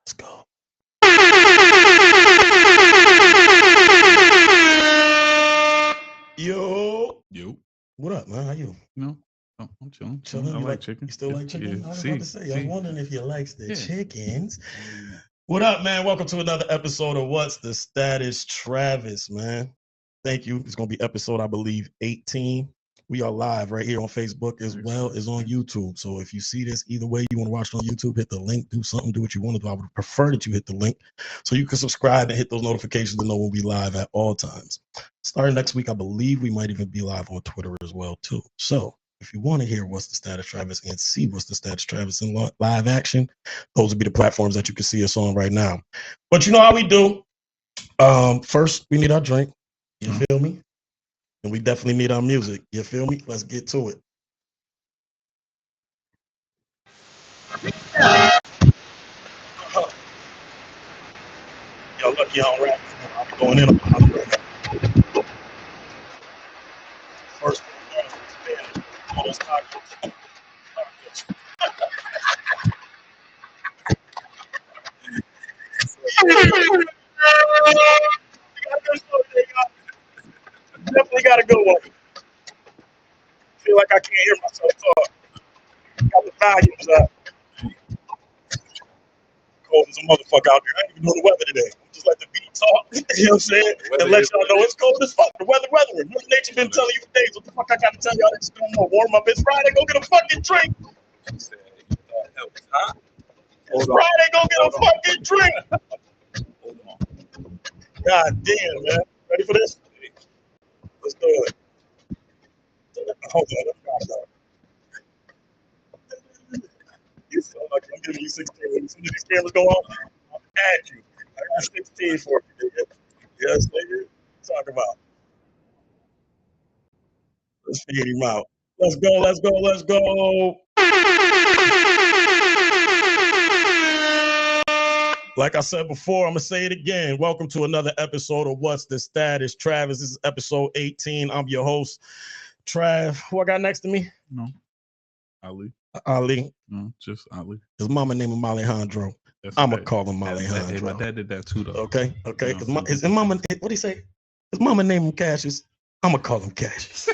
Let's go. Yo. What up, man? How you? No, I'm chilling. Chilling. I You like chicken. You still like chicken? Yeah. I was about to say. I was wondering if you likes the Yeah. chickens. What up, man? Welcome to another episode of What's the Status, Travis, man. Thank you. It's gonna be episode, I believe, 18. We are live right here on Facebook as well as on YouTube. So if you see this either way, you want to watch it on YouTube, hit the link, do something, do what you want to do. I would prefer that you hit the link so you can subscribe and hit those notifications to know when we live at all times. Starting next week, I believe we might even be live on Twitter as well, too. So if you want to hear What's the Status, Travis, and see What's the Status, Travis in live action, those would be the platforms that you can see us on right now. But you know how we do. First, we need our drink. You feel me? And we definitely need our music. You feel me? Let's get to it. Yo, lucky I don't rap. I'm going in on the first all those tacos. Definitely got a good one. Feel like I can't hear myself talk. Got the volumes up. Cold as a motherfucker out there. I ain't even know the weather today. Just let the beat talk. You know what I'm saying? And let y'all know it's cold as fuck. The weather. Mother Nature been telling you for days. What the fuck I gotta tell y'all? It's gonna warm up. It's Friday. Go get a fucking drink. Huh? It's Friday. Go get a fucking drink. Hold on. God damn, man. Ready for this? Let's do it. Hold on. Let's go. You feel like I'm giving you 16. When some of these cameras go off, I'm at you. I got 16 for you, nigga. Yes, nigga. Talk about. Let's feed him out. Let's go. Like I said before, I'm going to say it again. Welcome to another episode of What's the Status, Travis. This is episode 18. I'm your host, Trav. Who I got next to me? No. Ali. No, just Ali. His mama named him Alejandro. I'm going to call him Alejandro. My dad did that too, though. Okay. His mama, what do he say? His mama named him Cassius. I'm going to call him Cassius.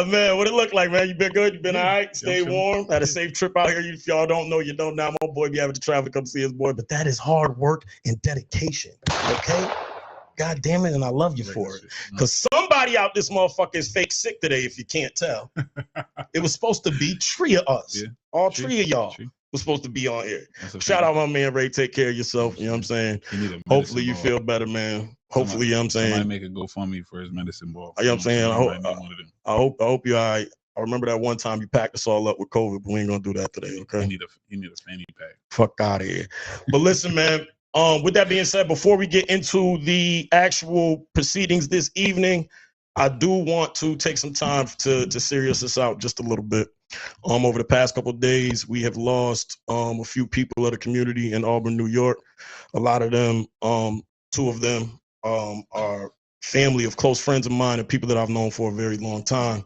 Man, what it look like, man? You been good? You been all right? Stay warm? Had a safe trip out here. If y'all don't know, you don't now. My boy be having to travel to come see his boy, but that is hard work and dedication, okay? God damn it, and I love you for it. Because somebody out this motherfucker is fake sick today, if you can't tell. It was supposed to be three of us. Yeah. All three of y'all was supposed to be on here. Shout out my man Ray. Take care of yourself. You know what I'm saying? Hopefully you feel better, man. Hopefully, you know what I'm saying? Somebody make a GoFundMe for his medicine ball. You know what I'm saying? I hope you're all right. I remember that one time you packed us all up with COVID, but we ain't gonna do that today, okay? You need a fanny pack. Fuck out of here. But listen, man, with that being said, before we get into the actual proceedings this evening, I do want to take some time to serious this out just a little bit. Over the past couple of days, we have lost a few people of the community in Auburn, New York. A lot of them, two of them, are family of close friends of mine and people that I've known for a very long time.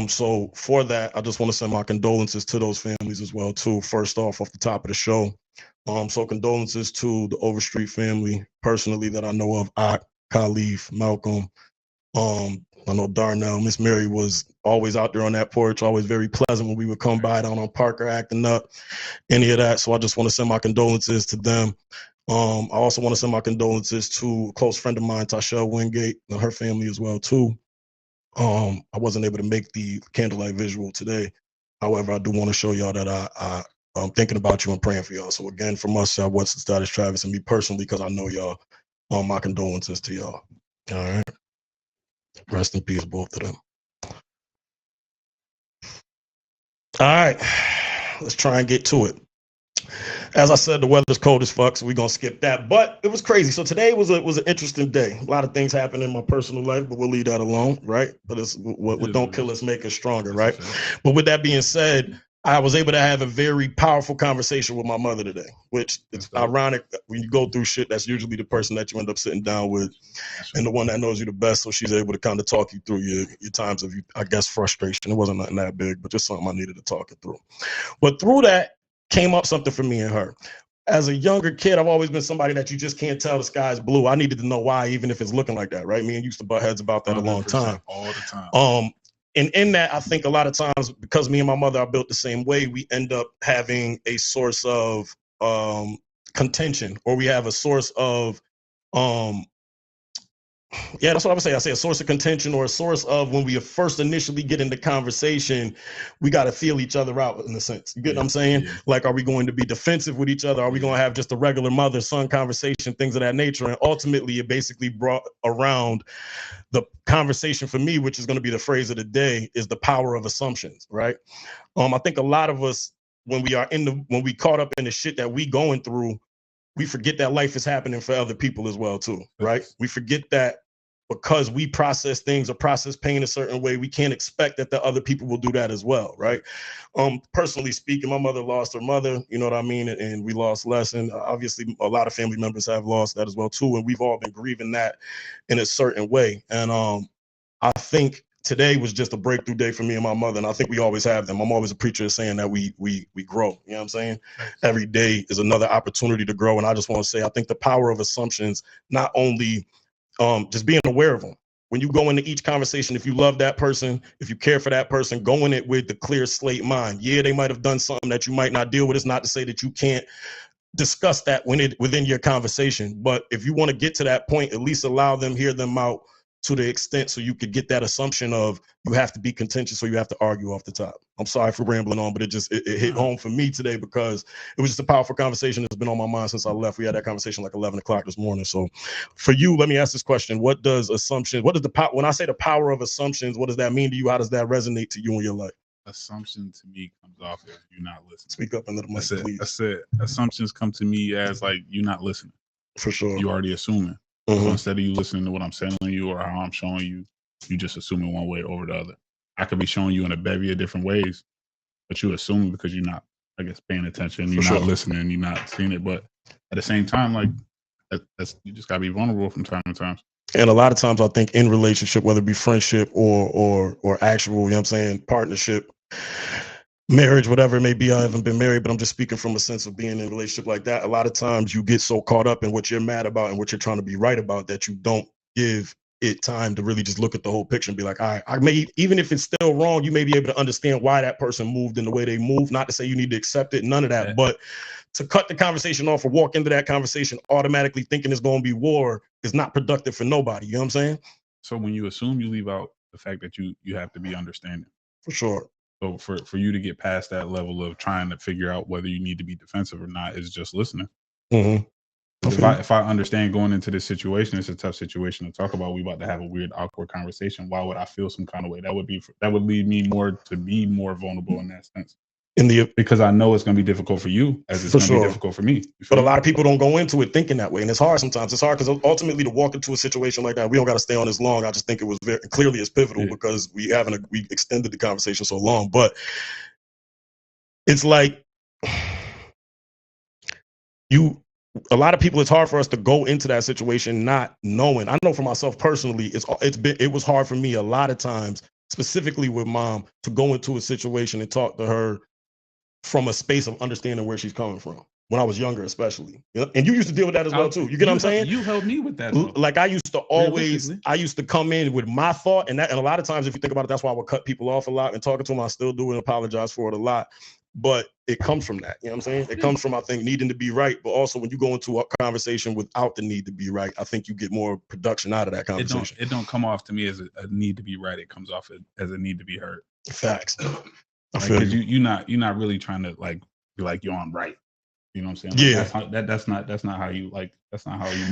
So for that, I just want to send my condolences to those families as well, too. First off the top of the show. So condolences to the Overstreet family personally that I know of, Khalif, Malcolm. I know Darnell, Miss Mary was always out there on that porch, always very pleasant when we would come by down on Parker acting up, any of that. So I just want to send my condolences to them. I also want to send my condolences to a close friend of mine, Tashelle Wingate, and her family as well, too. I wasn't able to make the candlelight visual today. However, I do want to show y'all that I'm thinking about you and praying for y'all. So again, from us, What's the Status, Travis, and me personally, because I know y'all, my condolences to y'all. All right. Rest in peace, both of them. All right. Let's try and get to it. As I said, the weather's cold as fuck, so we're going to skip that. But it was crazy. So today was an interesting day. A lot of things happened in my personal life, but we'll leave that alone, right? But it's what don't kill us make us stronger, right? But with that being said, I was able to have a very powerful conversation with my mother today, which it's ironic when you go through shit, that's usually the person that you end up sitting down with and the one that knows you the best. So she's able to kind of talk you through your times of, I guess, frustration. It wasn't nothing that big, but just something I needed to talk it through. But through that came up something for me and her. As a younger kid, I've always been somebody that you just can't tell the sky's blue. I needed to know why, even if it's looking like that, right? Me and used to butt heads about that a long time. All the time. And in that, I think a lot of times, because me and my mother are built the same way, we end up having a source of contention, or we have a source of, yeah, that's what I would say. I say a source of contention, or a source of, when we first initially get into conversation, we got to feel each other out, in a sense. You get what I'm saying? Yeah. Like, are we going to be defensive with each other? Are we going to have just a regular mother-son conversation, things of that nature? And ultimately, it basically brought around the conversation for me, which is going to be the phrase of the day, is the power of assumptions, right? I think a lot of us, when we caught up in the shit that we going through, we forget that life is happening for other people as well too, right? We forget that because we process things or process pain a certain way, we can't expect that the other people will do that as well, right? Personally speaking, my mother lost her mother, you know what I mean? And we lost less. And obviously a lot of family members have lost that as well too. And we've all been grieving that in a certain way. And I think today was just a breakthrough day for me and my mother. And I think we always have them. I'm always a preacher saying that we grow, you know what I'm saying? Every day is another opportunity to grow. And I just want to say, I think the power of assumptions, not only just being aware of them. When you go into each conversation, if you love that person, if you care for that person, go in it with the clear slate mind. Yeah, they might have done something that you might not deal with. It's not to say that you can't discuss that within your conversation. But if you want to get to that point, at least allow them, hear them out to the extent so you could get that assumption of you have to be contentious or you have to argue off the top. I'm sorry for rambling on, but it hit home for me today because it was just a powerful conversation that's been on my mind since I left. We had that conversation like 11 o'clock this morning. So for you, let me ask this question. When I say the power of assumptions, what does that mean to you? How does that resonate to you in your life? Assumption to me comes off as you not listening. Speak up into the mic, please. I said assumptions come to me as like you not listening. For sure. You already assuming. Mm-hmm. So instead of you listening to what I'm telling you or how I'm showing you, you just assuming one way over the other. I could be showing you in a bevy of different ways, but you assuming because you're not, I guess, paying attention, you're not listening, you're not seeing it. But at the same time, like you just gotta be vulnerable from time to time. And a lot of times I think in relationship, whether it be friendship or actual, you know what I'm saying, partnership, marriage, whatever it may be. I haven't been married, but I'm just speaking from a sense of being in a relationship like that. A lot of times you get so caught up in what you're mad about and what you're trying to be right about that you don't give it time to really just look at the whole picture and be like, all right, even if it's still wrong, you may be able to understand why that person moved in the way they moved. Not to say you need to accept it, none of that, but to cut the conversation off or walk into that conversation automatically thinking it's going to be war is not productive for nobody. You know what I'm saying? So when you assume, you leave out the fact that you have to be understanding. For sure. So for you to get past that level of trying to figure out whether you need to be defensive or not is just listening. Mm-hmm. If I understand going into this situation, it's a tough situation to talk about. We about to have a weird, awkward conversation. Why would I feel some kind of way? That would lead me more to be more vulnerable in that sense. Because I know it's going to be difficult for you as it's going to be difficult for me. But a lot of people don't go into it thinking that way. And it's hard sometimes. It's hard because ultimately to walk into a situation like that, we don't got to stay on this long. I just think it was very clearly as pivotal because we extended the conversation so long. But it's like a lot of people, it's hard for us to go into that situation not knowing. I know for myself personally, it was hard for me a lot of times, specifically with mom, to go into a situation and talk to her from a space of understanding where she's coming from. When I was younger, especially. And you used to deal with that as well too. You get what I'm saying? You helped me with that. Like I used to come in with my thought, and a lot of times, if you think about it, that's why I would cut people off a lot. And talking to them, I still do and apologize for it a lot. But it comes from that. You know what I'm saying? It comes from, I think, needing to be right. But also when you go into a conversation without the need to be right, I think you get more production out of that conversation. It don't come off to me as a need to be right. It comes off as a need to be heard. Facts. Because you're not really trying to like be like you're on right. You know what I'm saying? Like, that's not how you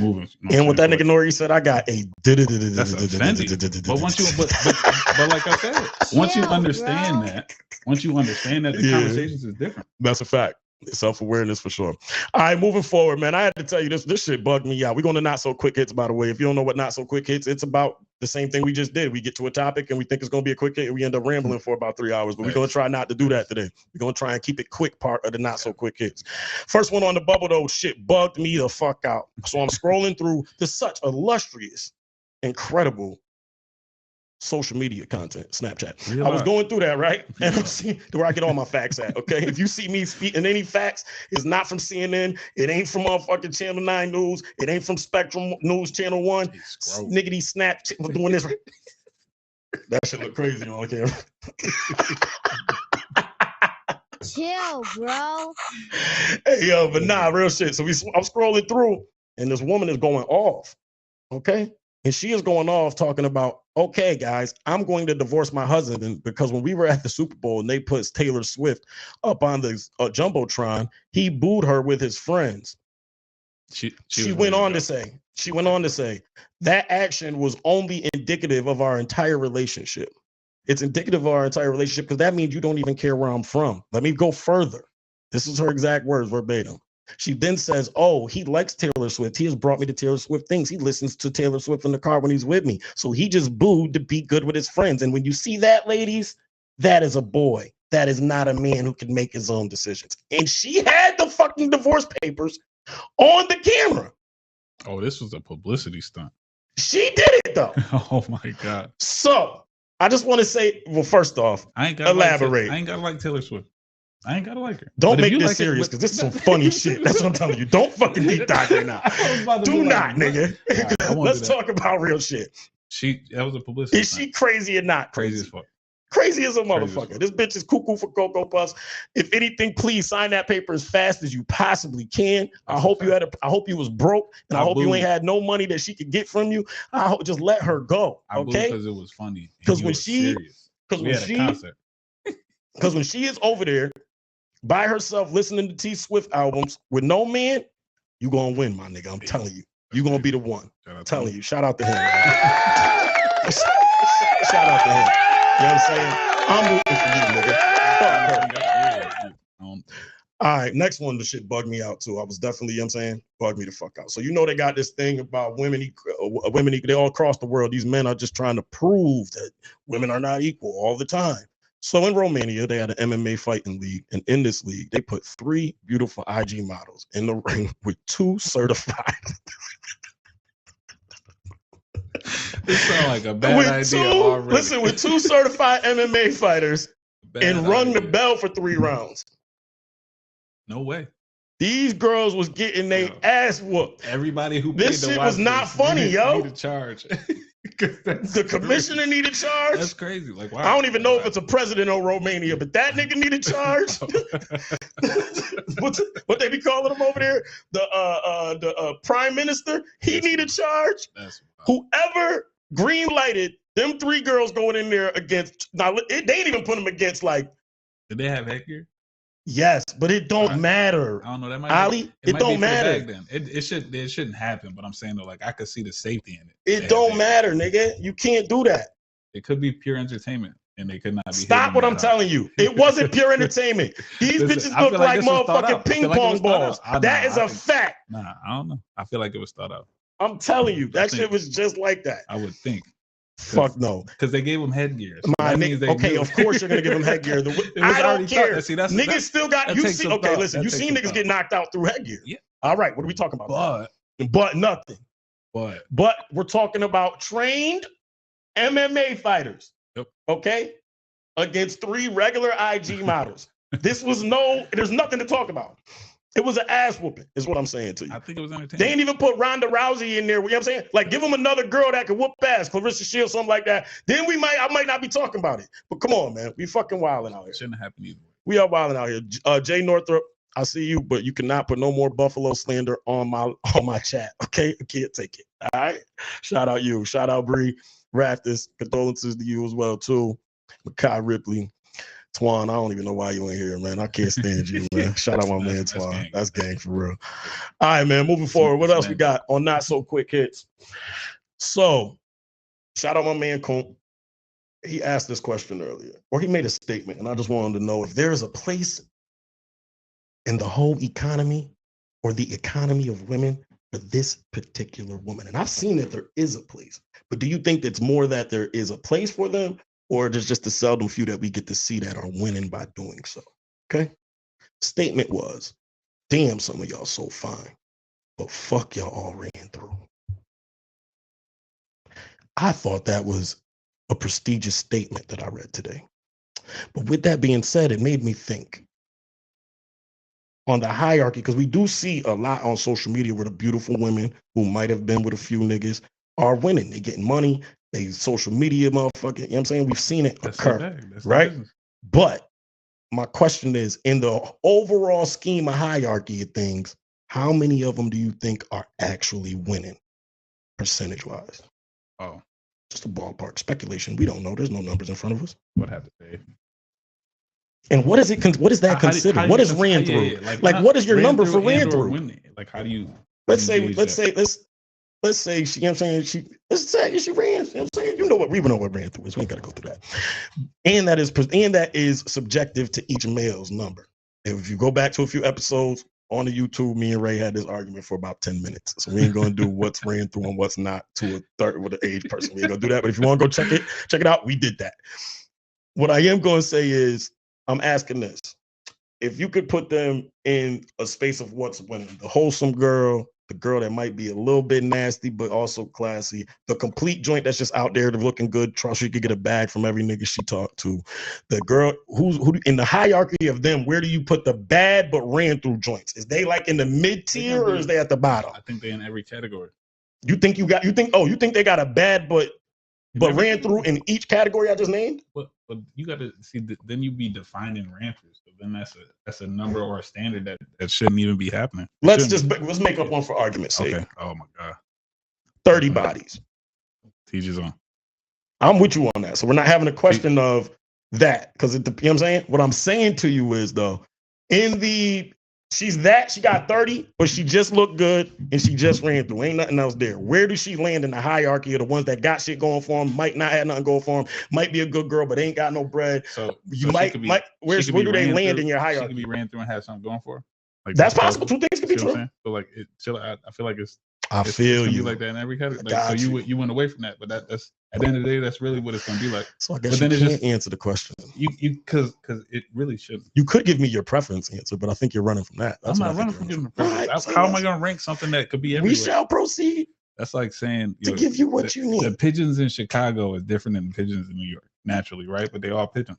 moving. You know and what that nigga Nori said, I got a that's offended. But but like I said, once you understand that the conversations is different. That's a fact. Self-awareness for sure. All right, moving forward, man. I had to tell you this shit bugged me out. We're going to not so quick hits, by the way. If you don't know what not so quick hits, it's about the same thing we just did. We get to a topic and we think it's going to be a quick hit and we end up rambling for about 3 hours, but we're going to try not to do that today. We're going to try and keep it quick part of the not so quick hits. First one on the bubble though, shit bugged me the fuck out. So I'm scrolling through this such illustrious, incredible social media content, Snapchat. I was going through that, right? And I'm seeing where I get all my facts at, okay? If you see me speaking any facts, it's not from CNN. It ain't from motherfucking Channel 9 News. It ain't from Spectrum News Channel 1. Sniggity snap doing this. That shit look crazy on camera. Chill, bro. Hey, yo, but nah, real shit. So I'm scrolling through, and this woman is going off, okay? And she is going off talking about, okay, guys, I'm going to divorce my husband because when we were at the Super Bowl and they put Taylor Swift up on the Jumbotron, he booed her with his friends. She went on to say, that action was only indicative of our entire relationship. It's indicative of our entire relationship because that means you don't even care where I'm from. Let me go further. This is her exact words verbatim. She then says, oh, he likes Taylor Swift. He has brought me to Taylor Swift things. He listens to Taylor Swift in the car when he's with me. So he just booed to be good with his friends. And when you see that, ladies, that is a boy. That is not a man who can make his own decisions. And she had the fucking divorce papers on the camera. Oh, this was a publicity stunt. She did it, though. Oh, my God. So I just want to say, well, first off, elaborate. I ain't got to like Taylor Swift. I ain't gotta like her. Don't make this serious because this is some funny shit. That's what I'm telling you. Don't fucking deep dive right now. Do not, nigga. Right, let's talk about real shit. That was a publicity. Is she crazy or not crazy? Crazy as fuck. Crazy as a motherfucker. This bitch is cuckoo for Cocoa Puffs. If anything, please sign that paper as fast as you possibly can. I hope you was broke, and I hope you ain't had no money that she could get from you. I hope just let her go. Okay? Because it was funny. Because when she is over there by herself listening to T Swift albums with no man, you gonna win, my nigga. I'm telling you. You gonna be the one. I'm telling you. Shout out to him. Shout out to him. You know what I'm saying? I'm rooting for you, nigga. All right, next one, the shit bugged me out too. I was definitely, you know what I'm saying, bugged me the fuck out. So you know they got this thing about women, they all across the world, these men are just trying to prove that women are not equal all the time. So in Romania, they had an MMA fighting league, and in this league, they put 3 beautiful IG models in the ring with 2 certified. This sounds like a bad idea already. Listen, with 2 certified MMA fighters and rung the bell for 3 rounds. No way. These girls was getting their ass whooped. Everybody who this shit was not funny, yo. Need a charge. The commissioner needed a charge. That's crazy. Like, wow. I don't even know if it's a president of Romania, but that nigga need a charge. what they be calling him over there? The prime minister. He need a charge. Whoever green lighted them 3 girls going in there against. Now they didn't even put them against like. Did they have headgear? Yes, but it don't matter. I don't know. That might Ali, it don't matter. Then. It shouldn't happen. But I'm saying though, like I could see the safety in it. It don't matter, nigga. You can't do that. It could be pure entertainment, and they could not be. Stop what I'm telling you. It wasn't pure entertainment. These bitches look like motherfucking ping pong balls. That is a fact. Nah, I don't know. I feel like it was thought out. I'm telling you, that shit was just like that. I would think. Fuck no. Because they gave them headgear. So okay, of course you're gonna give them headgear. I don't care. Niggas still got you see. Okay, listen, you seen niggas get knocked out through headgear. Yeah. All right, what are we talking about? But nothing. But we're talking about trained MMA fighters. Yep. Okay, against 3 regular IG models. There's nothing to talk about. It was an ass whooping, is what I'm saying to you. I think it was entertaining. They ain't even put Ronda Rousey in there. You know what I'm saying? Like, give them another girl that could whoop ass, Clarissa Shields, something like that. Then I might not be talking about it. But come on, man. We fucking wilding out here. Shouldn't have happened either. We are wilding out here. Jay Northrup, I see you, but you cannot put no more Buffalo slander on my chat. Okay? I can't take it. All right? Shout out you. Shout out Bree Raftis. Condolences to you as well, too. Makai Ripley. Twan, I don't even know why you ain't here, man. I can't stand you, man. Shout out my man, Twan. That's gang for real. All right, man. Moving forward, what else we got on Not So Quick Hits? So, shout out my man, Kuhn. He asked this question earlier, or he made a statement, and I just wanted to know if there is a place in the whole economy or the economy of women for this particular woman? And I've seen that there is a place, but do you think it's more that there is a place for them, or there's just the seldom few that we get to see that are winning by doing so? Okay. Statement was, damn, some of y'all so fine, but fuck y'all all ran through. I thought that was a prestigious statement that I read today. But with that being said, it made me think on the hierarchy, because we do see a lot on social media where the beautiful women who might have been with a few niggas are winning. They getting money, they social media motherfucking, you know what I'm saying? We've seen it occur, right? But my question is, in the overall scheme of hierarchy of things, how many of them do you think are actually winning, percentage-wise? Oh, just a ballpark speculation. We don't know. There's no numbers in front of us. What happened, Dave? And what is it? What is that considered? What is ran through? Yeah. Like what is your number for ran through? Like, how do you? Let's say she. You know what I'm saying? Let's say she ran. You know what I'm saying? You know what? We know what ran through is. We ain't got to go through that. And that is subjective to each male's number. And if you go back to a few episodes on the YouTube, me and Ray had this argument for about 10 minutes. So we ain't gonna do what's ran through and what's not to a third with an age person. We ain't gonna do that. But if you want to go check it out. We did that. What I am gonna say is, I'm asking this: if you could put them in a space of what's winning, the wholesome girl, the girl that might be a little bit nasty but also classy, the complete joint that's just out there looking good, trust she could get a bag from every nigga she talked to, the girl who in the hierarchy of them, where do you put the bad but ran through joints? Is they like in the mid tier or is they at the bottom? I think they in every category. You think they got a bad but ran through in each category I just named? But you got to see, then you be defining ran through. So then that's a number or a standard that shouldn't even be happening. Let's make up one for argument's sake. Okay. Oh my God. 30 bodies. Teacher's on. I'm with you on that. So we're not having a question of that, because you know what I'm saying? What I'm saying to you is, though, she got 30, but she just looked good and she just ran through. Ain't nothing else there. Where does she land in the hierarchy of the ones that got shit going for them, might not have nothing going for them, might be a good girl, but ain't got no bread? Where do they land in your hierarchy? She could be ran through and have something going for her. Like, that's possible. Two things could be true. So like, I feel like it's like that in every category. Like, so you went away from that, but that's at the end of the day, that's really what it's gonna be like. So I guess you can't answer the question. You because it really shouldn't. You could give me your preference answer, but I think you're running from that. I'm not running from your preference. How am I gonna rank something that could be everywhere? We shall proceed. That's like saying to give you what you need. The pigeons in Chicago is different than the pigeons in New York, naturally, right? But they all pigeons.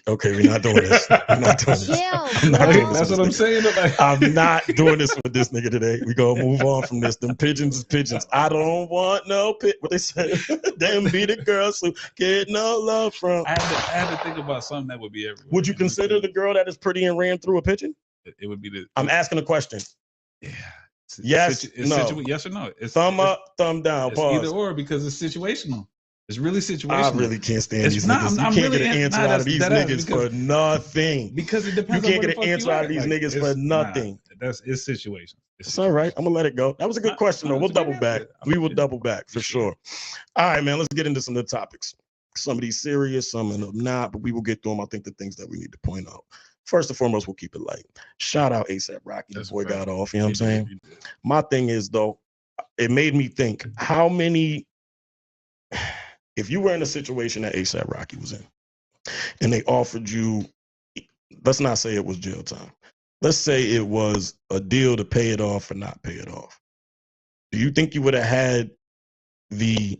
Okay, we're not doing this. That's what I'm saying. I'm not doing this with this nigga today. We gonna move on from this. Them pigeons is pigeons. I don't want no what they say. Them be the girls who get no love from. I had to think about something that would be everywhere. Would you consider the girl that is pretty and ran through a pigeon? It would be I'm asking a question. Yeah. Yes, no. Yes or no? Thumb up, thumb down. It's either or, because it's situational. It's really situational. I really can't stand these niggas. You can't get an answer out of these niggas for nothing. Because it depends. You can't get an answer out of these niggas for nothing. It's situational. It's all right. I'm gonna let it go. That was a good question, though. We'll double back. We will double back for sure. All right, man. Let's get into some of the topics. Some of these serious, some of them not, but we will get through them. I think the things that we need to point out. First and foremost, we'll keep it light. Shout out ASAP Rocky. The boy got off. You know what I'm saying? My thing is, though, it made me think, how many, if you were in a situation that ASAP Rocky was in, and they offered you, let's not say it was jail time. Let's say it was a deal to pay it off or not pay it off. Do you think you would have had the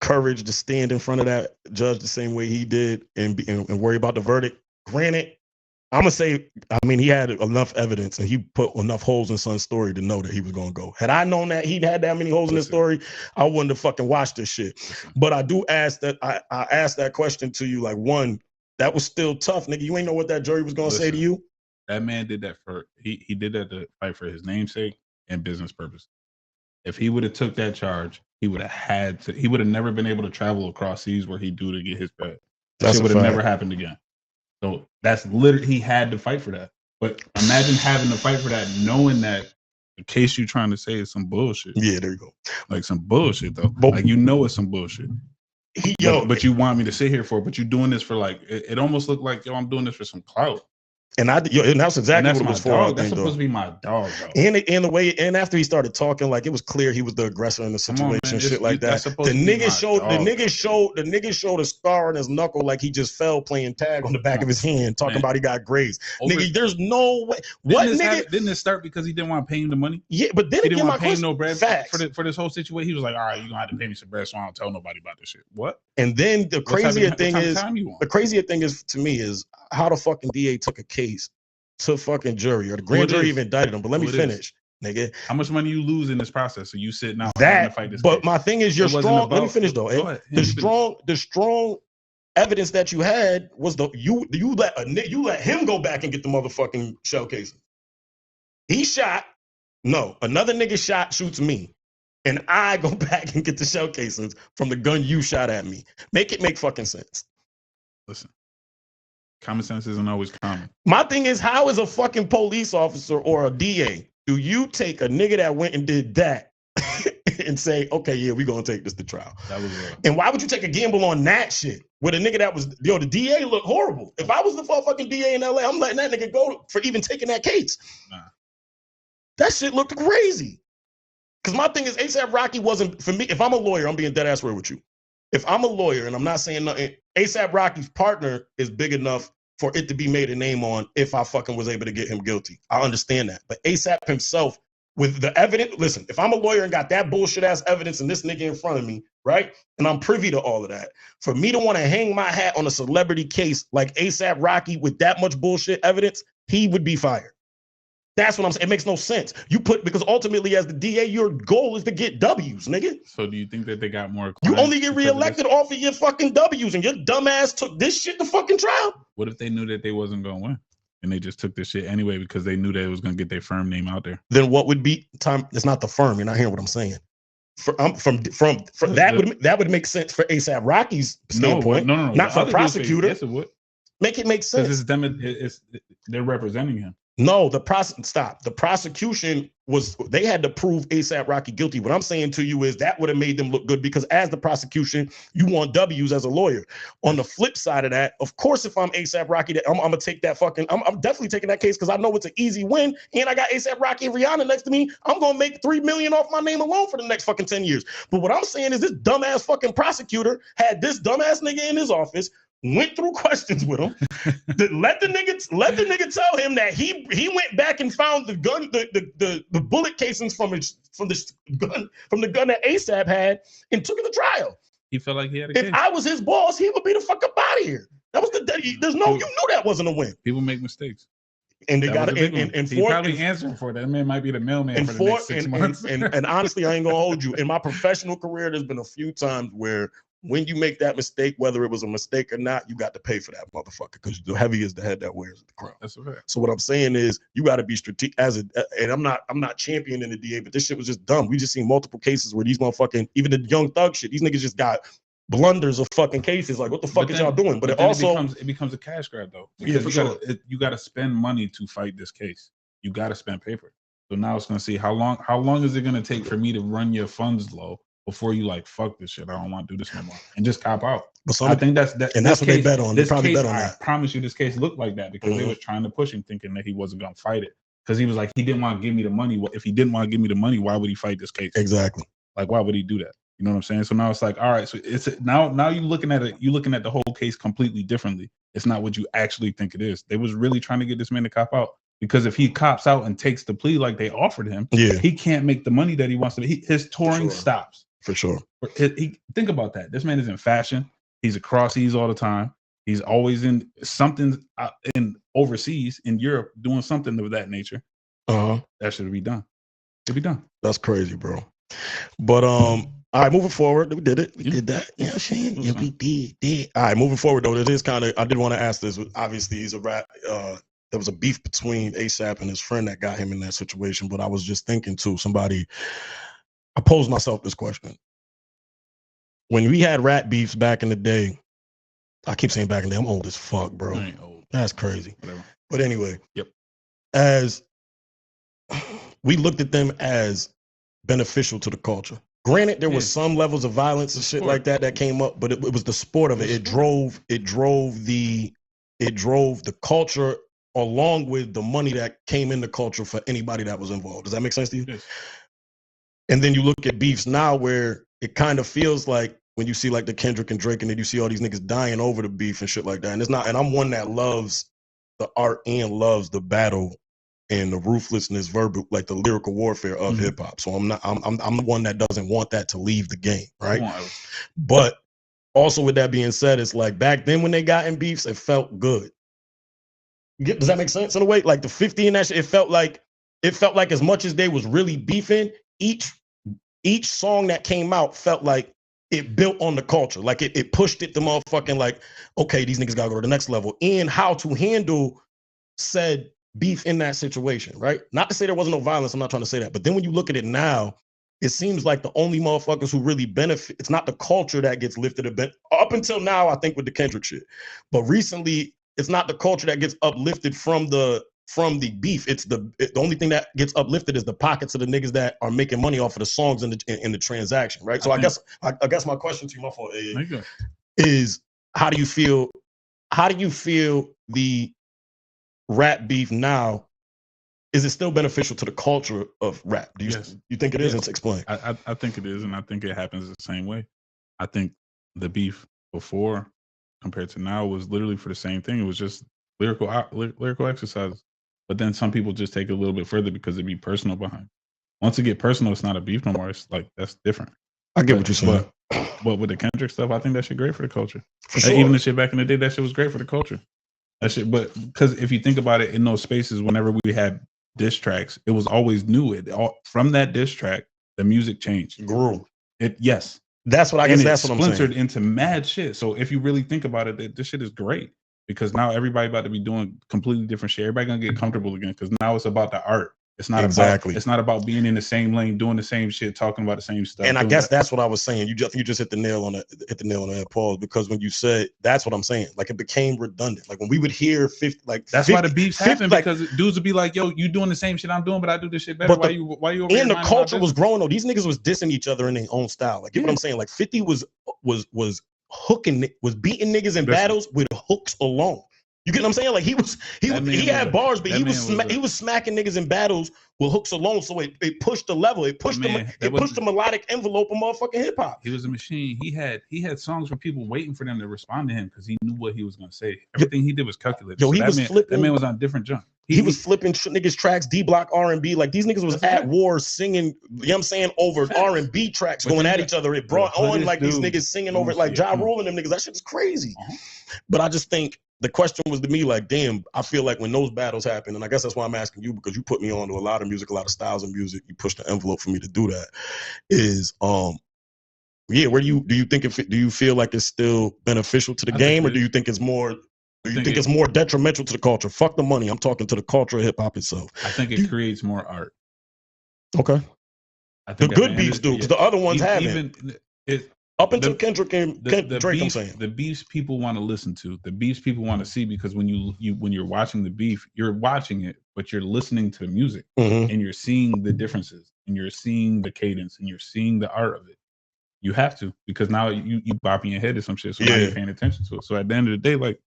courage to stand in front of that judge the same way he did and worry about the verdict? Granted, I'm gonna say, I mean, he had enough evidence and he put enough holes in Son's story to know that he was gonna go. Had I known that he'd had that many holes in his story, I wouldn't have fucking watched this shit. But I do ask that, I asked that question to you, like, one, that was still tough, nigga. You ain't know what that jury was gonna say to you. That man did that he did that to fight for his namesake and business purpose. If he would have took that charge, he would have never been able to travel across seas where he do to get his bag. That shit would have never happened again. So that's literally, he had to fight for that. But imagine having to fight for that, knowing that the case you're trying to say is some bullshit. Yeah, there you go. Like some bullshit though. Like, you know it's some bullshit. But you want me to sit here for it, but you're doing this for like, it almost looked like, yo, I'm doing this for some clout. And that's exactly what it was for. Dog. That's supposed to be my dog, though. And the way, and after he started talking, like it was clear he was the aggressor in the situation, shit like that. The nigga showed a scar on his knuckle, like he just fell playing tag on the back of his hand, talking about he got grazed. Nigga, there's no way. Didn't it start because he didn't want to pay him the money? Yeah, but then he didn't want to pay him no bread for this whole situation. He was like, all right, you're gonna have to pay me some bread, so I don't tell nobody about this shit. What? And then the crazier thing is to me is how the fucking DA took a case to fucking jury, or the grand jury even indicted him. But let me finish, nigga. How much money you lose in this process? So you sit now that, to fight this but case. my thing is, you're strong. Let me finish though. The strong evidence that you had was you let him go back and get the motherfucking shell casing. He shot. No, another nigga shoots me, and I go back and get the shell casings from the gun you shot at me. Make it make fucking sense. Listen. Common sense isn't always common. My thing is, how is a fucking police officer or a DA, do you take a nigga that went and did that and say, okay, yeah, we're going to take this to trial? That was and why would you take a gamble on that shit with a nigga that was, the DA looked horrible. If I was the fucking DA in LA, I'm letting that nigga go for even taking that case. Nah. That shit looked crazy. Because my thing is, ASAP Rocky wasn't, for me, if I'm a lawyer, I'm being dead ass real with you. If I'm a lawyer and I'm not saying nothing, ASAP Rocky's partner is big enough for it to be made a name on if I fucking was able to get him guilty. I understand that. But ASAP himself, with the evidence, listen, if I'm a lawyer and got that bullshit ass evidence and this nigga in front of me, right? And I'm privy to all of that, for me to want to hang my hat on a celebrity case like ASAP Rocky with that much bullshit evidence, he would be fired. That's what I'm saying. It makes no sense. Because ultimately, as the DA, your goal is to get W's, nigga. So do you think that they got more? You only get reelected off of your fucking W's, and your dumbass took this shit to fucking trial. What if they knew that they wasn't going to win, and they just took this shit anyway because they knew that it was going to get their firm name out there? Then what would be time? It's not the firm. You're not hearing what I'm saying. That would make sense for ASAP Rocky's standpoint. No. Not for a prosecutor. Yes, it would. Make it make sense. Because it's them. They're representing him. No, the prosecution they had to prove ASAP Rocky guilty. What I'm saying to you is that would have made them look good, because as the prosecution, you want W's as a lawyer. On the flip side of that, of course, if I'm ASAP Rocky, I'm gonna take that I'm definitely taking that case, because I know it's an easy win, and I got ASAP Rocky and Rihanna next to me. I'm gonna make $3 million off my name alone for the next fucking 10 years. But what I'm saying is, this dumbass fucking prosecutor had this dumbass nigga in his office, went through questions with him, let the nigga tell him that he went back and found the gun, the bullet casings from the gun that ASAP had, and took it to trial. He felt like he had a case. If I was his boss, he would be the fuck up out of here. That was you knew that wasn't a win. People make mistakes. And they got to. He's probably answering for that. That man might be the mailman for the next 6 months. And honestly, I ain't gonna hold you. In my professional career, there's been a few times where, when you make that mistake, whether it was a mistake or not, you got to pay for that motherfucker, because the heavy is the head that wears the crown. That's a fact. So what I'm saying is, you got to be strategic and I'm not championing the DA, but this shit was just dumb. We just seen multiple cases where these motherfucking, even the Young Thug shit, these niggas just got blunders of fucking cases. Like, what the fuck is y'all doing? But it becomes a cash grab though. Yeah, for sure. You got to spend money to fight this case. You got to spend paper. So now it's gonna see how long is it gonna take for me to run your funds low before you like, fuck this shit, I don't want to do this no more, and just cop out. I think that's what they bet on. They probably bet on that. I promise you, this case looked like that because they was trying to push him, thinking that he wasn't gonna fight it, because he was like, he didn't want to give me the money. If he didn't want to give me the money, why would he fight this case? Exactly. Like, why would he do that? You know what I'm saying? So now it's like, all right, so it's now you're looking at it. You're looking at the whole case completely differently. It's not what you actually think it is. They was really trying to get this man to cop out, because if he cops out and takes the plea like they offered him, he can't make the money that he wants to. His touring stops. For sure. Think about that. This man is in fashion. He's across seas all the time. He's always in something in overseas in Europe doing something of that nature. That should be done. It'd be done. That's crazy, bro. But all right, moving forward, we did it. We did that. You know what I'm saying? Yeah, we did. All right, moving forward though, it is kind of. I did want to ask this. Obviously, he's a rap. There was a beef between ASAP and his friend that got him in that situation. But I was just thinking too. I posed myself this question. When we had rap beefs back in the day, I keep saying back in the day, I'm old as fuck, bro. I ain't old. That's crazy. Whatever. But anyway, as we looked at them as beneficial to the culture. Granted, there was some levels of violence and shit like that came up, but it was the sport of it. It drove the culture along with the money that came in the culture for anybody that was involved. Does that make sense to you? Yes. And then you look at beefs now where it kind of feels like when you see like the Kendrick and Drake and then you see all these niggas dying over the beef and shit like that. And it's not, and I'm one that loves the art and loves the battle and the ruthlessness, verbal, like the lyrical warfare of hip hop. So I'm the one that doesn't want that to leave the game, right? But also with that being said, it's like back then when they got in beefs, it felt good. Does that make sense in a way? Like the 50 and that shit, it felt like as much as they was really beefing, each song that came out felt like it built on the culture. Like it pushed it to motherfucking like, okay, these niggas gotta go to the next level. And how to handle said beef in that situation, right? Not to say there wasn't no violence, I'm not trying to say that. But then when you look at it now, it seems like the only motherfuckers who really benefit, it's not the culture that gets lifted a bit. Up until now, I think with the Kendrick shit. But recently, it's not the culture that gets uplifted from the beef. It's the only thing that gets uplifted is the pockets of the niggas that are making money off of the songs in the transaction, right? So I guess my question to you, my fault, is how do you feel the rap beef now? Is it still beneficial to the culture of rap? Do you think it is? Let's explain. I think it is, and I think it happens the same way. I think the beef before compared to now was literally for the same thing. It was just lyrical exercises. But then some people just take it a little bit further because it'd be personal behind. Once it get personal, it's not a beef no more. It's like that's different. I get what you're saying. But with the Kendrick stuff, I think that shit great for the culture. For sure. Even the shit back in the day, that shit was great for the culture. That shit, but because if you think about it, in those spaces, whenever we had diss tracks, it was always new. From that diss track, the music changed. Grew. Yes. That's what I guess. That's what I'm saying. Splintered into mad shit. So if you really think about it, this shit is great because now everybody about to be doing completely different shit. Everybody gonna get comfortable again because now it's about the art. It's not it's not about being in the same lane, doing the same shit, talking about the same stuff. And I guess that's what I was saying. You just hit the nail on the head, Paul. Because when you said, that's what I'm saying. Like it became redundant. Like when we would hear 50, like that's why the beefs happen because dudes would be like, "Yo, you doing the same shit I'm doing, but I do this shit better." Why you over here? And the culture was growing though. These niggas was dissing each other in their own style. Like, you know what I'm saying? Like 50 was beating niggas in battles with hooks alone. You get what I'm saying? Like he had bars, but he was smacking niggas in battles with hooks alone. So it pushed the level. It pushed the melodic envelope of motherfucking hip hop. He was a machine. He had songs where people waiting for them to respond to him because he knew what he was gonna say. Everything he did was calculated. Yo, that man was on a different jump. He was flipping niggas tracks, D-block R&B. Like these niggas was at war singing, you know what I'm saying, over R&B tracks going at each other. It brought on like these niggas singing over it, like Ja Rule and them niggas. That shit is crazy. But I just think the question was to me like, damn, I feel like when those battles happen, and I guess that's why I'm asking you because you put me on to a lot of music, a lot of styles of music. You pushed the envelope for me to do that. Is where do you think do you feel like it's still beneficial to the game, or do you think it's more? Do you think it's more detrimental to the culture? Fuck the money. I'm talking to the culture of hip hop itself. I think it creates more art. Okay. I think the good beefs do, because the other ones haven't. Up until Kendrick and Drake, I'm saying. The beefs people want to listen to, the beefs people want to see, because when you're watching the beef, you're watching it, but you're listening to the music and you're seeing the differences and you're seeing the cadence and you're seeing the art of it. You have to, because now you bopping your head to some shit, so now you're paying attention to it. So at the end of the day, like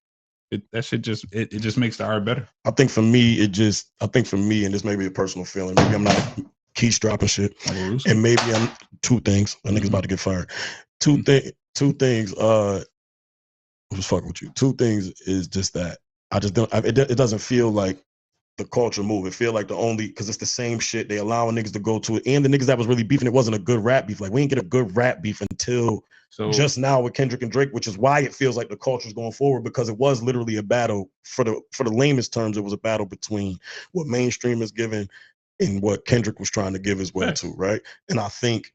that shit just makes the art better. I think for me, and this may be a personal feeling, maybe I'm not keys dropping shit, and maybe I'm two things. My nigga's about to get fired. Two things. Who's fucking with you? Two things is just that I just don't. It doesn't feel like the culture move. It feel like because it's the same shit. They allowing niggas to go to it, and the niggas that was really beefing, it wasn't a good rap beef. Like we didn't get a good rap beef until just now with Kendrick and Drake, which is why it feels like the culture's going forward, because it was literally a battle. For the lamest terms, it was a battle between what mainstream is giving and what Kendrick was trying to give as well too, right? And I think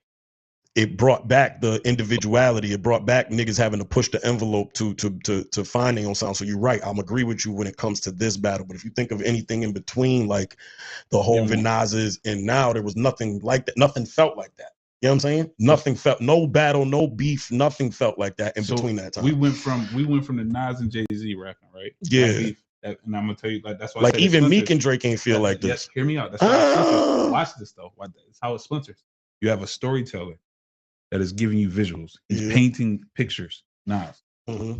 it brought back the individuality. It brought back niggas having to push the envelope to find their own sound. So you're right. I'm agree with you when it comes to this battle. But if you think of anything in between, like the whole Vinazes and now, there was nothing like that. Nothing felt like that. You know what I'm saying? Nothing felt, no battle, no beef, nothing felt like that in between that time. We went from the Nas and Jay-Z rapping, right? Yeah. And I'm gonna tell you, like, that's why. Like even Meek and Drake ain't feel like this. Yes, hear me out. That's how it splinters. Watch this though. It's how it splinters. You have a storyteller that is giving you visuals. He's painting pictures. Nas.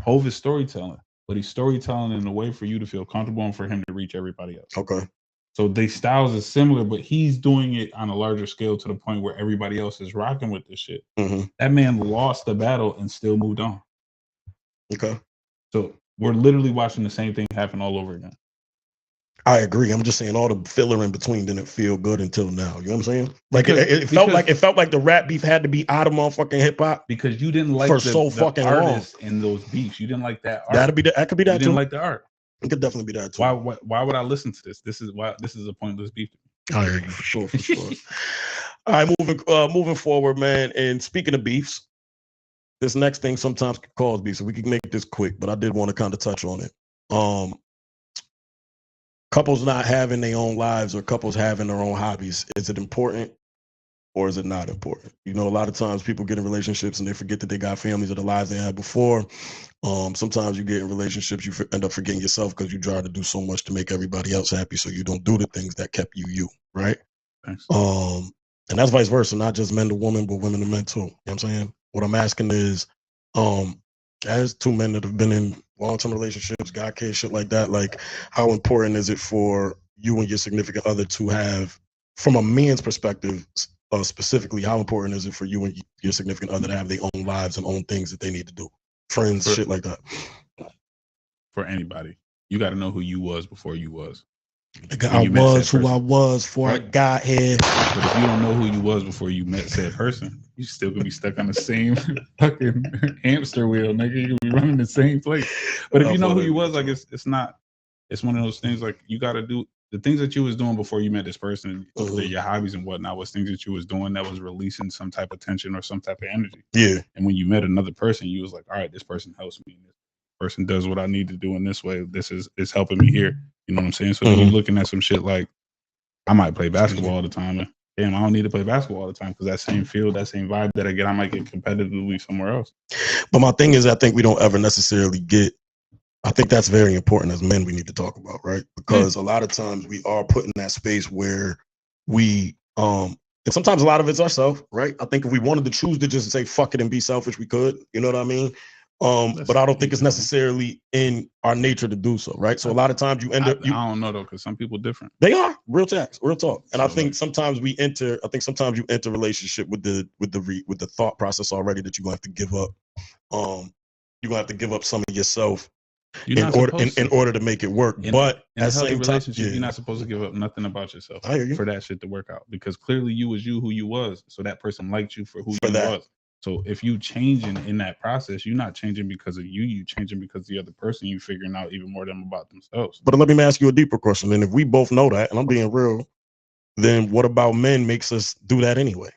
Hov is storytelling. but he's storytelling in a way for you to feel comfortable and for him to reach everybody else. Okay. So the styles is similar, but he's doing it on a larger scale to the point where everybody else is rocking with this shit. That man lost the battle and still moved on. Okay. So we're literally watching the same thing happen all over again. I agree. I'm just saying all the filler in between didn't feel good until now. You know what I'm saying? Like it felt like the rap beef had to be out of motherfucking hip hop because you didn't like for the so fucking long in those beefs. You didn't like that art. That could be that you too. Didn't like the art. It could definitely be that too. Why would I listen to this? This is a pointless beef. I hear you for sure, for sure. All right, moving forward, man. And speaking of beefs, this next thing sometimes can cause beef, so we can make this quick. But I did want to kind of touch on it. Couples not having their own lives or couples having their own hobbies. Is it important or is it not important? You know, a lot of times people get in relationships and they forget that they got families or the lives they had before. Sometimes you get in relationships, you end up forgetting yourself because you try to do so much to make everybody else happy, so you don't do the things that kept you, right? Thanks. And that's vice versa, not just men to women, but women to men too. You know what I'm saying? What I'm asking is, as two men that have been in long-term relationships, got kids, shit like that, like how important is it for you and your significant other to have, from a man's perspective, specifically, how important is it for you and your significant other to have their own lives and own things that they need to do? Friends, shit like that. For anybody, you got to know who you was before you was. I was who I was before I got here. But if you don't know who you was before you met said person, you still gonna be stuck on the same fucking hamster wheel, nigga. You gonna be running the same place. But if you know who you was, like it's one of those things like you got to do the things that you was doing before you met this person, your hobbies and whatnot was things that you was doing that was releasing some type of tension or some type of energy. Yeah. And when you met another person, you was like, all right, this person helps me. This person does what I need to do in this way. This is helping me here. You know what I'm saying? So then you're looking at some shit like, I might play basketball all the time. And damn, I don't need to play basketball all the time because that same field, that same vibe that I get, I might get competitively somewhere else. But my thing is, I think we don't ever necessarily get, I think that's very important as men we need to talk about, right? Because a lot of times we are put in that space where we, and sometimes a lot of it's ourselves, right? I think if we wanted to choose to just say fuck it and be selfish, we could, you know what I mean? But I don't think it's necessarily in our nature to do so, right? So a lot of times you end up. I don't know though, because some people different. They are real talk. And so I think sometimes you enter a relationship with the thought process already that you're gonna have to give up. You're gonna have to give up some of yourself in order to make it work. But in a healthy relationship, you're not supposed to give up nothing about yourself for that shit to work out. Because clearly you was you who you was, so that person liked you for who you was. So if you changing in that process, you're not changing because of you changing because the other person, you figuring out even more than about themselves. But let me ask you a deeper question. And if we both know that, and I'm being real, then what about men makes us do that anyway?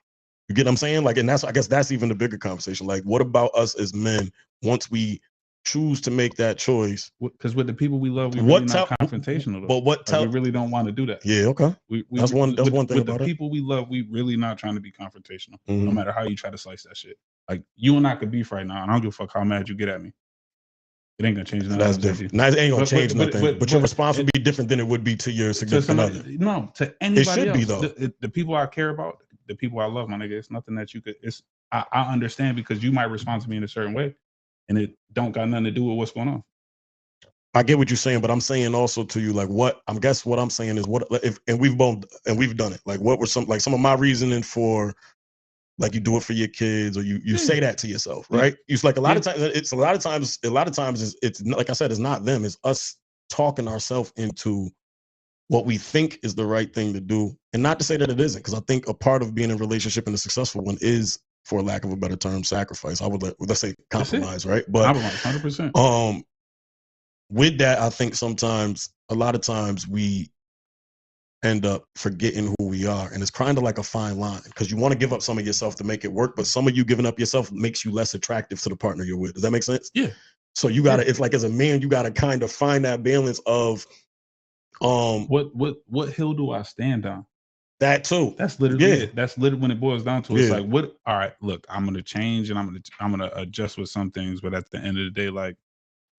You get what I'm saying? Like, and I guess that's even the bigger conversation. Like, what about us as men once we choose to make that choice? Because with the people we love, we really not confrontational. But we really don't want to do that. Yeah, okay. That's one thing about it. With the people we love, we really not trying to be confrontational. No matter how you try to slice that shit. Like you and I could beef right now, and I don't give a fuck how mad you get at me. It ain't gonna change nothing. That's different. It ain't gonna change nothing. But your response would be different than it would be to your significant other. No, to anybody else. It should be though. The people I care about, the people I love, my nigga. It's nothing that you could. I understand because you might respond to me in a certain way, and it don't got nothing to do with what's going on. I get what you're saying, but I'm saying also to you, like what I'm saying is what if, and we've done it. Like what were some of my reasoning for, like you do it for your kids or you say that to yourself, right? It's like a lot of times it's like I said, it's not them, it's us talking ourselves into what we think is the right thing to do. And not to say that it isn't, because I think a part of being in a relationship and a successful one is, for lack of a better term, sacrifice. Let's say compromise, right? But 100%. With that, I think a lot of times we end up forgetting who we are. And it's kind of like a fine line because you want to give up some of yourself to make it work, but some of you giving up yourself makes you less attractive to the partner you're with. Does that make sense? Yeah. So you gotta, it's like as a man, you gotta kind of find that balance of what hill do I stand on? That too. That's literally it. That's literally when it boils down to it. It's like all right, look, I'm gonna change and I'm gonna adjust with some things, but at the end of the day, like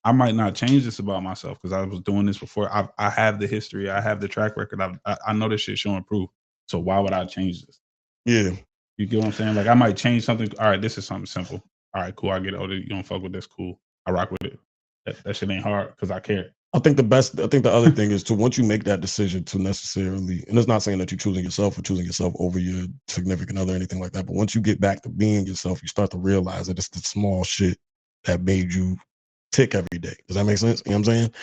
I might not change this about myself because I was doing this before. I have the history. I have the track record. I know this shit showing proof. So why would I change this? Yeah. You get what I'm saying? Like I might change something. All right, this is something simple. All right, cool. I get it. Oh, you don't fuck with this. Cool. I rock with it. That shit ain't hard because I care. I think the other thing is to once you make that decision to necessarily, and it's not saying that you're choosing yourself or choosing yourself over your significant other or anything like that, but once you get back to being yourself, you start to realize that it's the small shit that made you tick every day. Does that make sense? You know what I'm saying?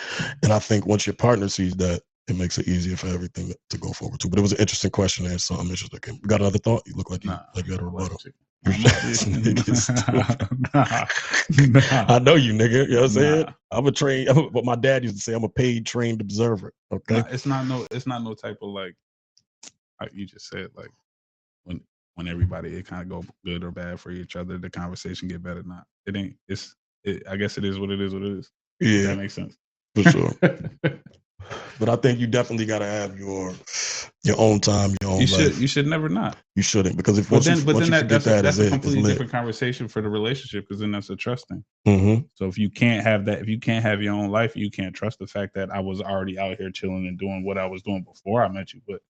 And I think once your partner sees that, it makes it easier for everything to go forward too. But it was an interesting question and something interesting. You got another thought? You look like you had a rebuttal. Nah. I know you, nigga. You know what I'm saying? I'm a trained, but my dad used to say I'm a paid trained observer. Okay. It's not no type of like you just said, like when everybody it kind of go good or bad for each other, the conversation get better. Not it ain't. I guess it is what it is. What it is. Yeah, that makes sense for sure. But I think you definitely got to have your own time, your own life. You should never not. You shouldn't, because if that's a completely lit. different conversation for the relationship, because then that's a trust thing. Mm-hmm. So if you can't have that, if you can't have your own life, you can't trust the fact that I was already out here chilling and doing what I was doing before I met you, but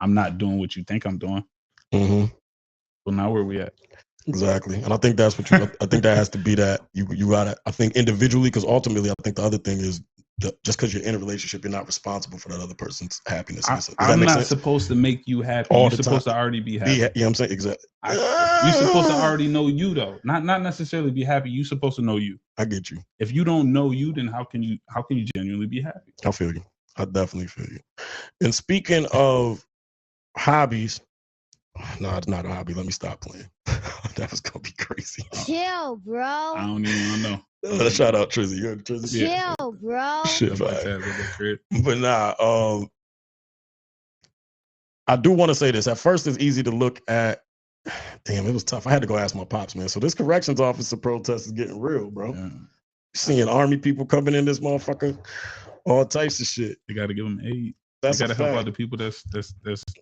I'm not doing what you think I'm doing. Mm-hmm. Well, now where we at? Exactly. And I think that's what I think that has to be that you gotta, I think individually, because ultimately I think the other thing is just because you're in a relationship, you're not responsible for that other person's happiness. I'm not supposed to make you happy. You're supposed to already be happy. You know what I'm saying? Exactly. You're supposed to already know you though. Not necessarily be happy. You're supposed to know you. I get you. If you don't know you, then how can you genuinely be happy? I feel you. I definitely feel you. And speaking of hobbies, no, it's not a hobby. Let me stop playing. That was gonna be crazy. Chill, bro. I don't even want to know. Shout out Trizzy. You heard Trizzy? Chill, bro. Shit, but nah, I do want to say this. At first, it's easy to look at. Damn, it was tough. I had to go ask my pops, man. So this corrections officer protest is getting real, bro. Yeah. Seeing army people coming in this motherfucker, all types of shit. You got to give them aid. That's you got to help out the people that's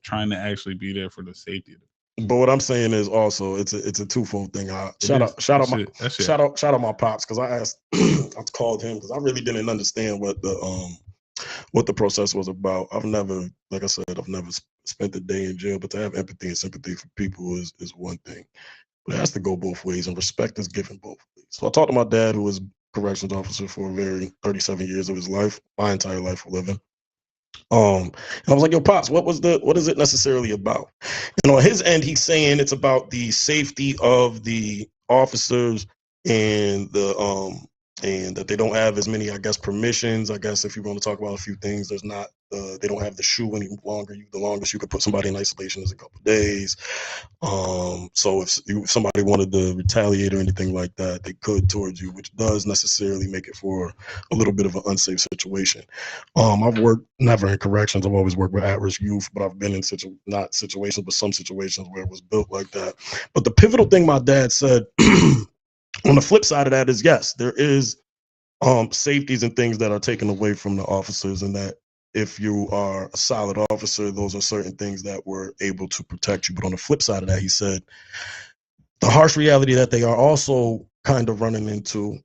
trying to actually be there for the safety of them. But what I'm saying is also it's a twofold thing. Shout out my pops, because I asked, I called him because I really didn't understand what the process was about. I've never, like I said, I've never spent a day in jail, but to have empathy and sympathy for people is one thing. But it has to go both ways, and respect is given both ways. So I talked to my dad, who was corrections officer for 37 years of his life, my entire life for living. And I was like, yo, Pops, what is it necessarily about? And on his end, he's saying it's about the safety of the officers and and that they don't have as many, I guess, permissions. I guess if you want to talk about a few things, there's not, they don't have the shoe any longer. The longest you could put somebody in isolation is a couple of days. So if somebody wanted to retaliate or anything like that, they could towards you, which does necessarily make it for a little bit of an unsafe situation. I've worked never in corrections. I've always worked with at-risk youth, but I've been in not situations, but some situations where it was built like that. But the pivotal thing my dad said on the flip side of that is, yes, there is safeties and things that are taken away from the officers, and that if you are a solid officer, those are certain things that were able to protect you. But on the flip side of that, he said the harsh reality that they are also kind of running into,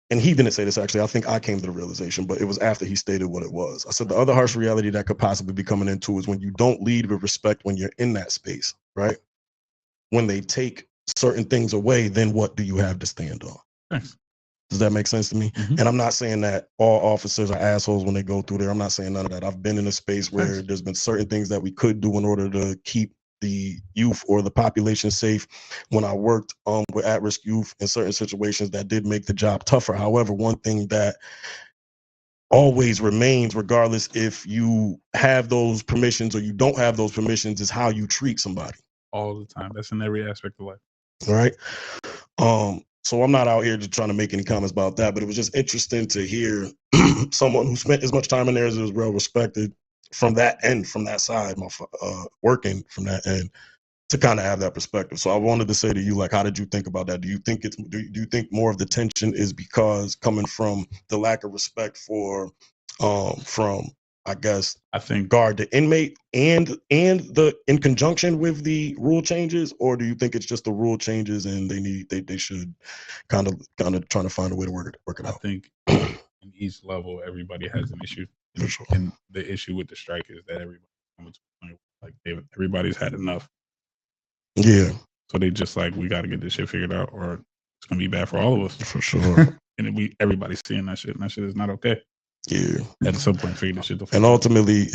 and he didn't say this actually, I think I came to the realization, but it was after he stated what it was. I said the other harsh reality that could possibly be coming into is when you don't lead with respect when you're in that space, right? When they take certain things away, then what do you have to stand on? Thanks. Does that make sense to me? Mm-hmm. And I'm not saying that all officers are assholes when they go through there. I'm not saying none of that. I've been in a space where there's been certain things that we could do in order to keep the youth or the population safe. When I worked with at-risk youth in certain situations, that did make the job tougher. However, one thing that always remains, regardless if you have those permissions or you don't have those permissions, is how you treat somebody. All the time. That's in every aspect of life. All right. So I'm not out here just trying to make any comments about that, but it was just interesting to hear someone who spent as much time in there as is well respected from that end, from that side, working from that end, to kind of have that perspective. So I wanted to say to you, like, how did you think about that? Do you think do you think more of the tension is because coming from the lack of respect for from, I guess, I think guard the inmate and the in conjunction with the rule changes, or do you think it's just the rule changes and they should kind of trying to find a way to work it out? I think in each level everybody has an issue. For sure. And the issue with the strike is that everybody's had enough. Yeah. So they just like, we got to get this shit figured out, or it's gonna be bad for all of us. For sure. And everybody's seeing that shit, and that shit is not okay. Yeah. At some point, figure this shit the fuck And out. ultimately,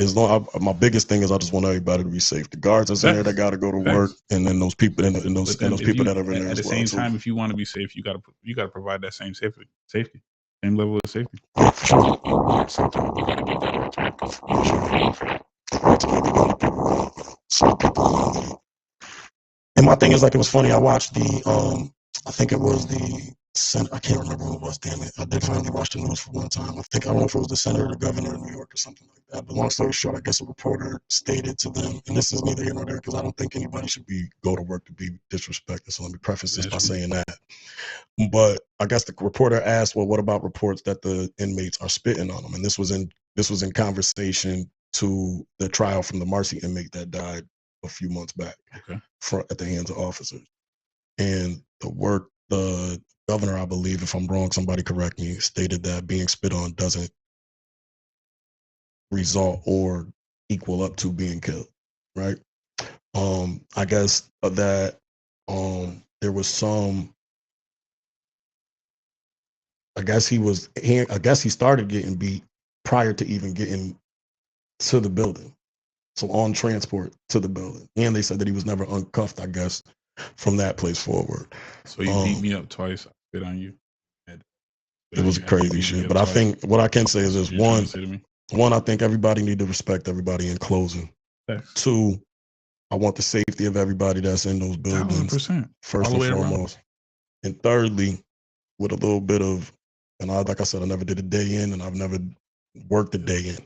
my biggest thing is I just want everybody to be safe. The guards that's in there that got to go to work, and then those people and those people that are in there at as the well. same time, if you want to be safe, you gotta provide that same safety, same level of safety. And my thing is, like, it was funny. I watched I think it was I can't remember who it was, damn it. I did finally watch the news for one time. I don't know if it was the senator or the governor of New York or something like that. But long story short, I guess a reporter stated to them, and this is neither here nor there because I don't think anybody should go to work to be disrespected. So let me preface this by saying that. But I guess the reporter asked, well, what about reports that the inmates are spitting on them? And this was in conversation to the trial from the Marcy inmate that died a few months back at the hands of officers. And the governor, I believe, if I'm wrong, somebody correct me, stated that being spit on doesn't result or equal up to being killed, right? I guess that there was some. I guess he started getting beat prior to even getting to the building. So on transport to the building, and they said that he was never uncuffed. I guess from that place forward. So you beat me up twice. I spit on you. It was crazy shit. But I think what I can say is this: one, I think everybody need to respect everybody in closing. Two, I want the safety of everybody that's in those buildings 100%. first and foremost. And thirdly, with a little bit of, and like I said, I never did a day in, and I've never worked a day in.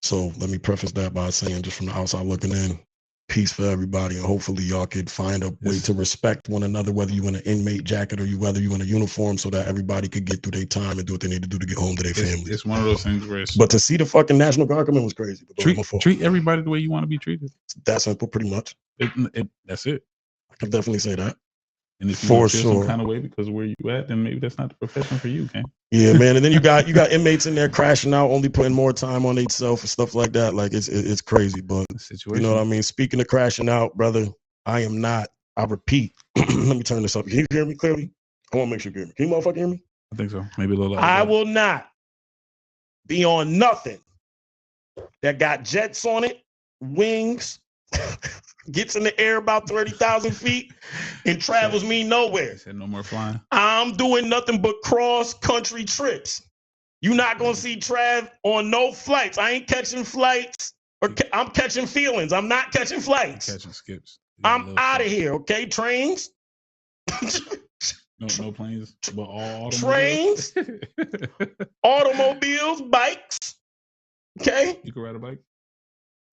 So let me preface that by saying, just from the outside looking in, peace for everybody, and hopefully y'all could find a way to respect one another, whether you in an inmate jacket or whether you in a uniform, so that everybody could get through their time and do what they need to do to get home to their families. It's one of those things where but to see the fucking National Guard come in was crazy. But treat everybody the way you want to be treated. That's simple, pretty much. That's it. I can definitely say that. And if you feel some kind of way because of where you at, then maybe that's not the profession for you, okay? Yeah, man. And then you got inmates in there crashing out, only putting more time on themselves and stuff like that. Like it's crazy, but you know what I mean. Speaking of crashing out, brother, I am not. I repeat. Let me turn this up. Can you hear me clearly? I want to make sure you hear me. Can you motherfucker hear me? I think so. Maybe a little. I will not be on nothing that got jets on it, wings. Gets in the air about 30,000 feet and travels me nowhere. Said no more flying. I'm doing nothing but cross-country trips. You're not going to see Trav on no flights. I ain't catching flights. I'm catching feelings. I'm not catching flights. Catching skips. I'm out of here, okay? Trains. No planes, but all trains, automobiles, bikes. Okay? You can ride a bike?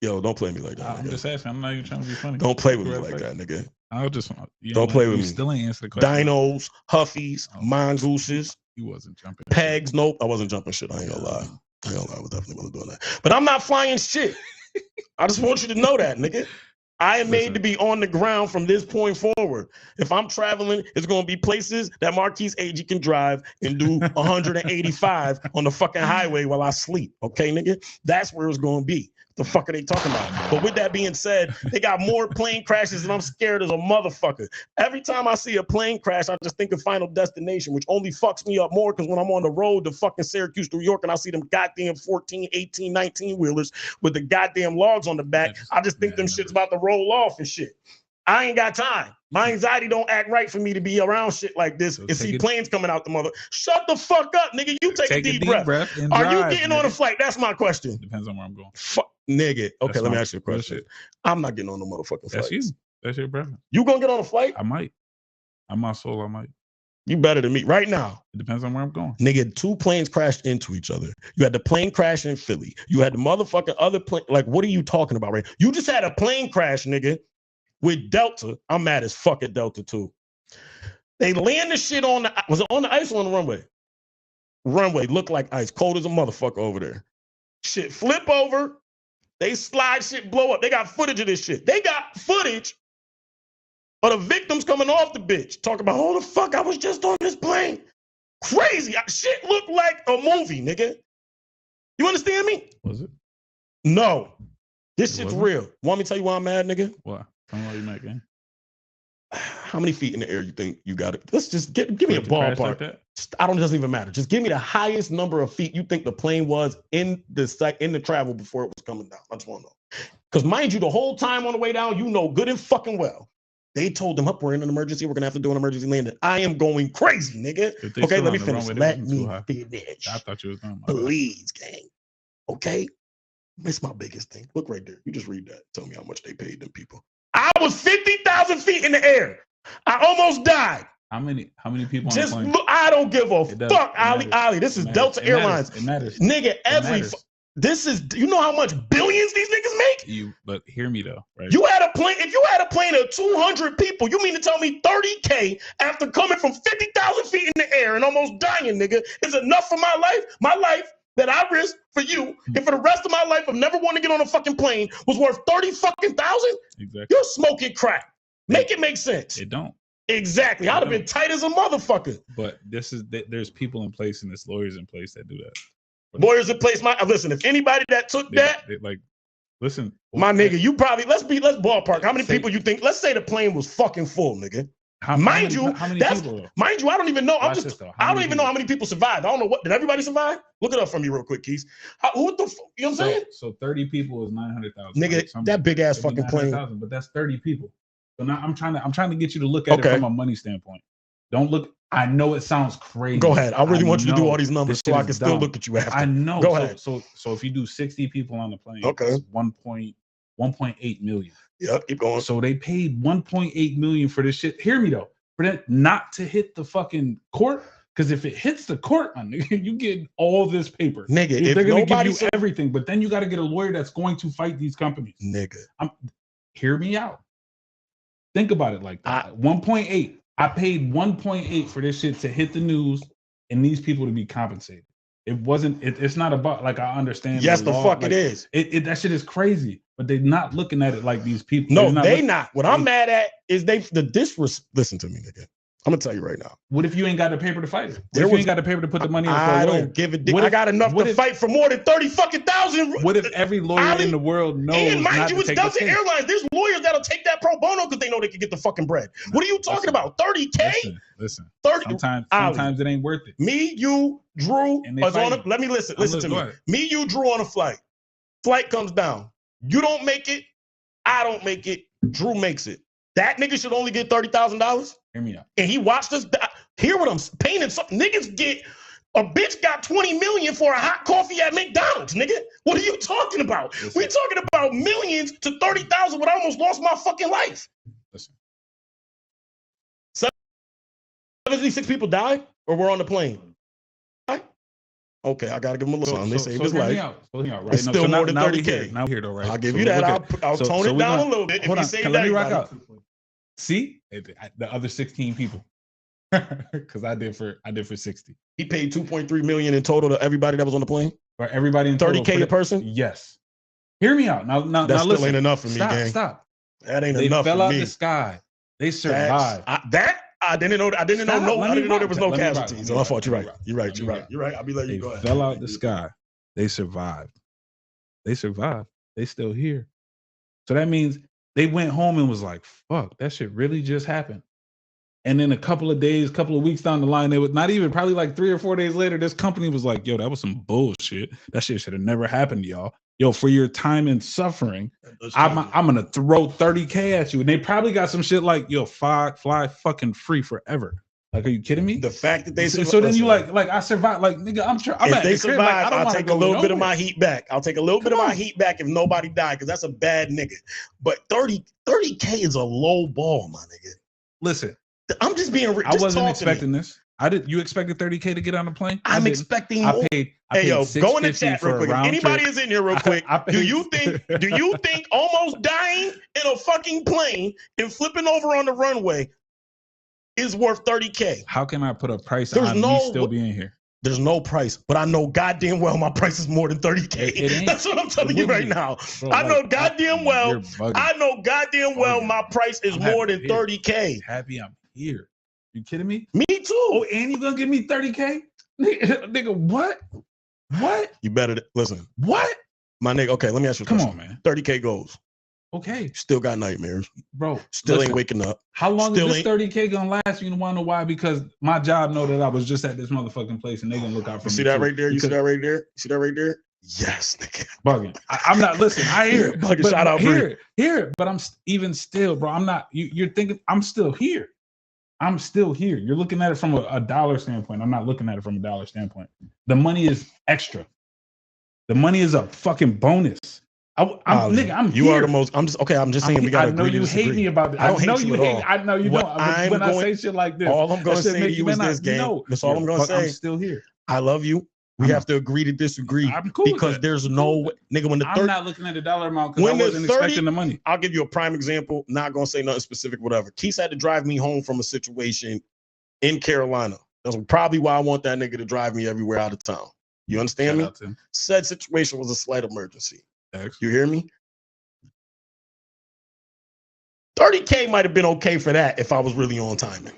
Yo, don't play me like that. I'm just asking. I'm not even trying to be funny. Don't play with me like that, nigga. I'll just don't play with me. Still ain't answer the question. Dinos, Huffies, mongooses. You wasn't jumping. Pegs, nope. I wasn't jumping shit. I ain't gonna lie. I was definitely wasn't doing that. But I'm not flying shit. I just want you to know that, nigga. I am made to be on the ground from this point forward. If I'm traveling, it's going to be places that Marquise Agee can drive and do 185 on the fucking highway while I sleep. Okay, nigga? That's where it's going to be. The fuck are they talking about? But with that being said, they got more plane crashes and I'm scared as a motherfucker. Every time I see a plane crash, I just think of Final Destination, which only fucks me up more because when I'm on the road to fucking Syracuse, New York, and I see them goddamn 14, 18, 19 wheelers with the goddamn logs on the back, I just think them shit's about to roll off and shit. I ain't got time. My anxiety don't act right for me to be around shit like this and see planes coming out the mother. Shut the fuck up, nigga. You take a deep breath. And are drive, you getting on a flight? That's my question. Depends on where I'm going. Fuck, nigga. Okay, let me ask you a question. I'm not getting on no motherfucking flight. That's you. That's your preference. You gonna get on a flight? I might. On my soul, I might. You better than me right now. It depends on where I'm going. Nigga, 2 planes crashed into each other. You had the plane crash in Philly. You had the motherfucking other plane. Like, what are you talking about, right? You just had a plane crash, nigga. With Delta, I'm mad as fuck at Delta too. They land the shit was it on the ice or on the runway? Runway looked like ice, cold as a motherfucker over there. Shit flip over, they slide shit, blow up. They got footage of this shit. They got footage of the victims coming off the bitch. Talk about, oh the fuck, I was just on this plane. Crazy. Shit looked like a movie, nigga. You understand me? Was it? No. This shit's real. Want me to tell you why I'm mad, nigga? Why? Tell me why you mad, gang. How many feet in the air you think you got it? Let's just give me a Crash like ballpark. that? It doesn't even matter. Just give me the highest number of feet you think the plane was in the travel before it was coming down. I just want to know. Because mind you, the whole time on the way down, you know good and fucking well. They told them, up, we're in an emergency. We're going to have to do an emergency landing. I am going crazy, nigga. Okay, let me finish. Let me finish. I thought you was done. Please, gang. Okay? That's my biggest thing. Look right there. You just read that. Tell me how much they paid them people. I was 50,000 feet in the air. I almost died. How many people on just the plane? Look, I don't give a fuck, Ali. This is Delta Airlines. It matters. Nigga, this is, you know how much billions these niggas make? But hear me though, right? You had a plane, if you had a plane of 200 people, you mean to tell me 30K after coming from 50,000 feet in the air and almost dying, nigga, is enough for my life? My life that I risked for you, and for the rest of my life of never wanting to get on a fucking plane was worth 30 fucking thousand? Exactly. You're smoking crack. Make it make sense. It don't. Exactly. I'd have been tight as a motherfucker. But there's people in place and there's lawyers in place that do that. Lawyers in place. Listen, if anybody that took that, listen, my nigga, you probably let's ballpark. How many people you think? Let's say the plane was fucking full, nigga. Mind you, I don't even know. I don't even know how many people survived. I don't know what. Did everybody survive? Look it up for me real quick, Keys. What the? You know what I'm saying? So 30 people is 900,000. Nigga, right? That big ass fucking plane. But that's 30 people. So now I'm trying to get you to look at it from a money standpoint. Don't look. I know it sounds crazy. Go ahead. I really want you to do all these numbers so I can still look at you after. I know. Go ahead. So if you do 60 people on the plane, okay, it's 1.8 million. Yeah, keep going. So they paid 1.8 million for this shit. Hear me though. For that not to hit the fucking court, because if it hits the court, you get all this paper. Nigga, they're gonna give you everything, but then you got to get a lawyer that's going to fight these companies. Nigga, hear me out. Think about it like that. 1.8. I paid 1.8 for this shit to hit the news and these people to be compensated. It wasn't. It's not about, like, I understand. Yes, the fuck it is. That shit is crazy. But they're not looking at it like these people. No, they not. What I'm mad at is listen to me, nigga. I'm gonna tell you right now. What if you ain't got the paper to fight it? What if you ain't got the paper to put the money in for a lawyer? I don't give a dick. I got enough to fight for more than 30 fucking thousand. What if every lawyer in the world knows? And mind you, it's Delta Airlines. There's lawyers that'll take that pro bono because they know they can get the fucking bread. What are you talking about? 30K? Listen. 30. Sometimes it ain't worth it. Me, you, Drew. Let me listen. Listen to me. Me, you, Drew on a flight. Flight comes down. You don't make it. I don't make it. Drew makes it. That nigga should only get $30,000. Hear me out. And he watched us. Hear what I'm painting. Something niggas get. A bitch got 20 million for a hot coffee at McDonald's, nigga. What are you talking about? Listen. We talking about millions to 30,000 when I almost lost my fucking life. Listen. 76 people died or were on the plane. Okay, I gotta give him a little something. They saved his life. Right? It's still more than 30K. Now here though, right? I'll give you that. I'll tone it down a little bit. If you save let me rock out. See, the other 16 people, because I did for 60. He paid 2.3 million in total to everybody that was on the plane. For everybody in 30K a person. Yes. Hear me out. Now that still listen. Ain't enough for me, gang. Stop. That ain't enough for me. They fell out the sky. They survived. I didn't know there was no casualties. So I thought you're right. You're right. I'll be letting you go ahead. They fell out the sky. They survived. They still here. So that means they went home and was like, fuck, that shit really just happened. And then a couple of weeks down the line, they would not even, probably like 3 or 4 days later, this company was like, yo, that was some bullshit. That shit should have never happened to y'all. Yo, for your time and suffering, I'm gonna throw 30K at you. And they probably got some shit like, yo, fly fucking free forever. Like, are you kidding me? The fact that they so then you like I survived. Like, nigga, I'm if they survive, I'll take a little bit of my heat back. I'll take a little bit of my heat back if nobody died, because that's a bad nigga. But 30K is a low ball, my nigga. Listen, I'm just being. I wasn't expecting this. You expected 30K to get on the plane? I'm expecting more. I paid go in the chat real quick. If anybody is in here real quick, do you think almost dying in a fucking plane and flipping over on the runway is worth 30K? How can I put a price on me still being here? There's no price, but I know goddamn well my price is more than 30K. That's what I'm telling you right now. Bro, I know goddamn well. My price is more than 30K. Happy I'm here. You kidding me? Me too. Oh, and you gonna give me 30K? Nigga, what? What? You better listen. What? My nigga, okay, let me ask you a question. Come on, man. 30K goes. Okay. Still got nightmares. Bro. Still ain't waking up. How long Still is this 30K gonna last? You wanna know why? Because my job know that I was just at this motherfucking place and they gonna look out for me. See that right there? You see that right there? You see that right there? Yes, nigga. Bugging. I'm not listening. I hear it. Bugging. But Shout out, hear it. But I'm even still, bro. I'm not. You're thinking I'm still here. I'm still here. You're looking at it from a dollar standpoint. I'm not looking at it from a dollar standpoint. The money is extra. The money is a fucking bonus. I'm you here. are the most. I'm just saying we gotta agree to disagree. I know you hate me about this. I don't hate you at all. I know you don't. When I say shit like this, all I'm gonna say to you is this, gang. That's all I'm gonna say. I'm still here. I love you. We have to agree to disagree. I'm cool because there's no nigga when the I'm not looking at the dollar amount because I wasn't expecting the money. I'll give you a prime example. Not gonna say nothing specific, whatever. Keith had to drive me home from a situation in Carolina. That's probably why I want that nigga to drive me everywhere out of town. You understand me? Said situation was a slight emergency. Thanks. You hear me? 30K might have been okay for that if I was really on timing.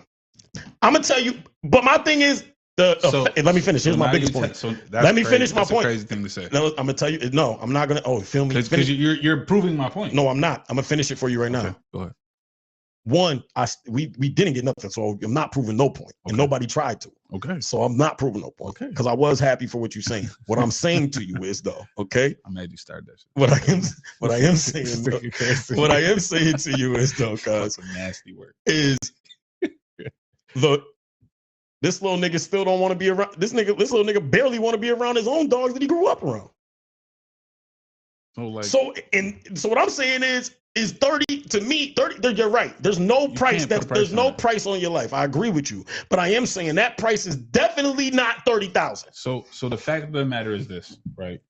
I'm gonna tell you, but my thing is let me finish. Here's my biggest point. Let me finish my point. Crazy thing to say. No, I'm gonna tell you. No, I'm not gonna. Oh, feel me? Because you're proving my point. No, I'm not. I'm gonna finish it for you right now. Go ahead. One, we didn't get nothing, so I'm not proving no point, and nobody tried to. Okay. So I'm not proving no point. Okay. Because I was happy for what you're saying. What I'm saying to you is though, okay. I'm mad you started that shit. What I am saying to you is though, cause nasty word is this little nigga still don't want to be around. This little nigga barely want to be around his own dogs that he grew up around. So what I'm saying is 30 to me, 30, you're right. There's no price price on your life. I agree with you. But I am saying that price is definitely not 30,000. So the fact of the matter is this, right?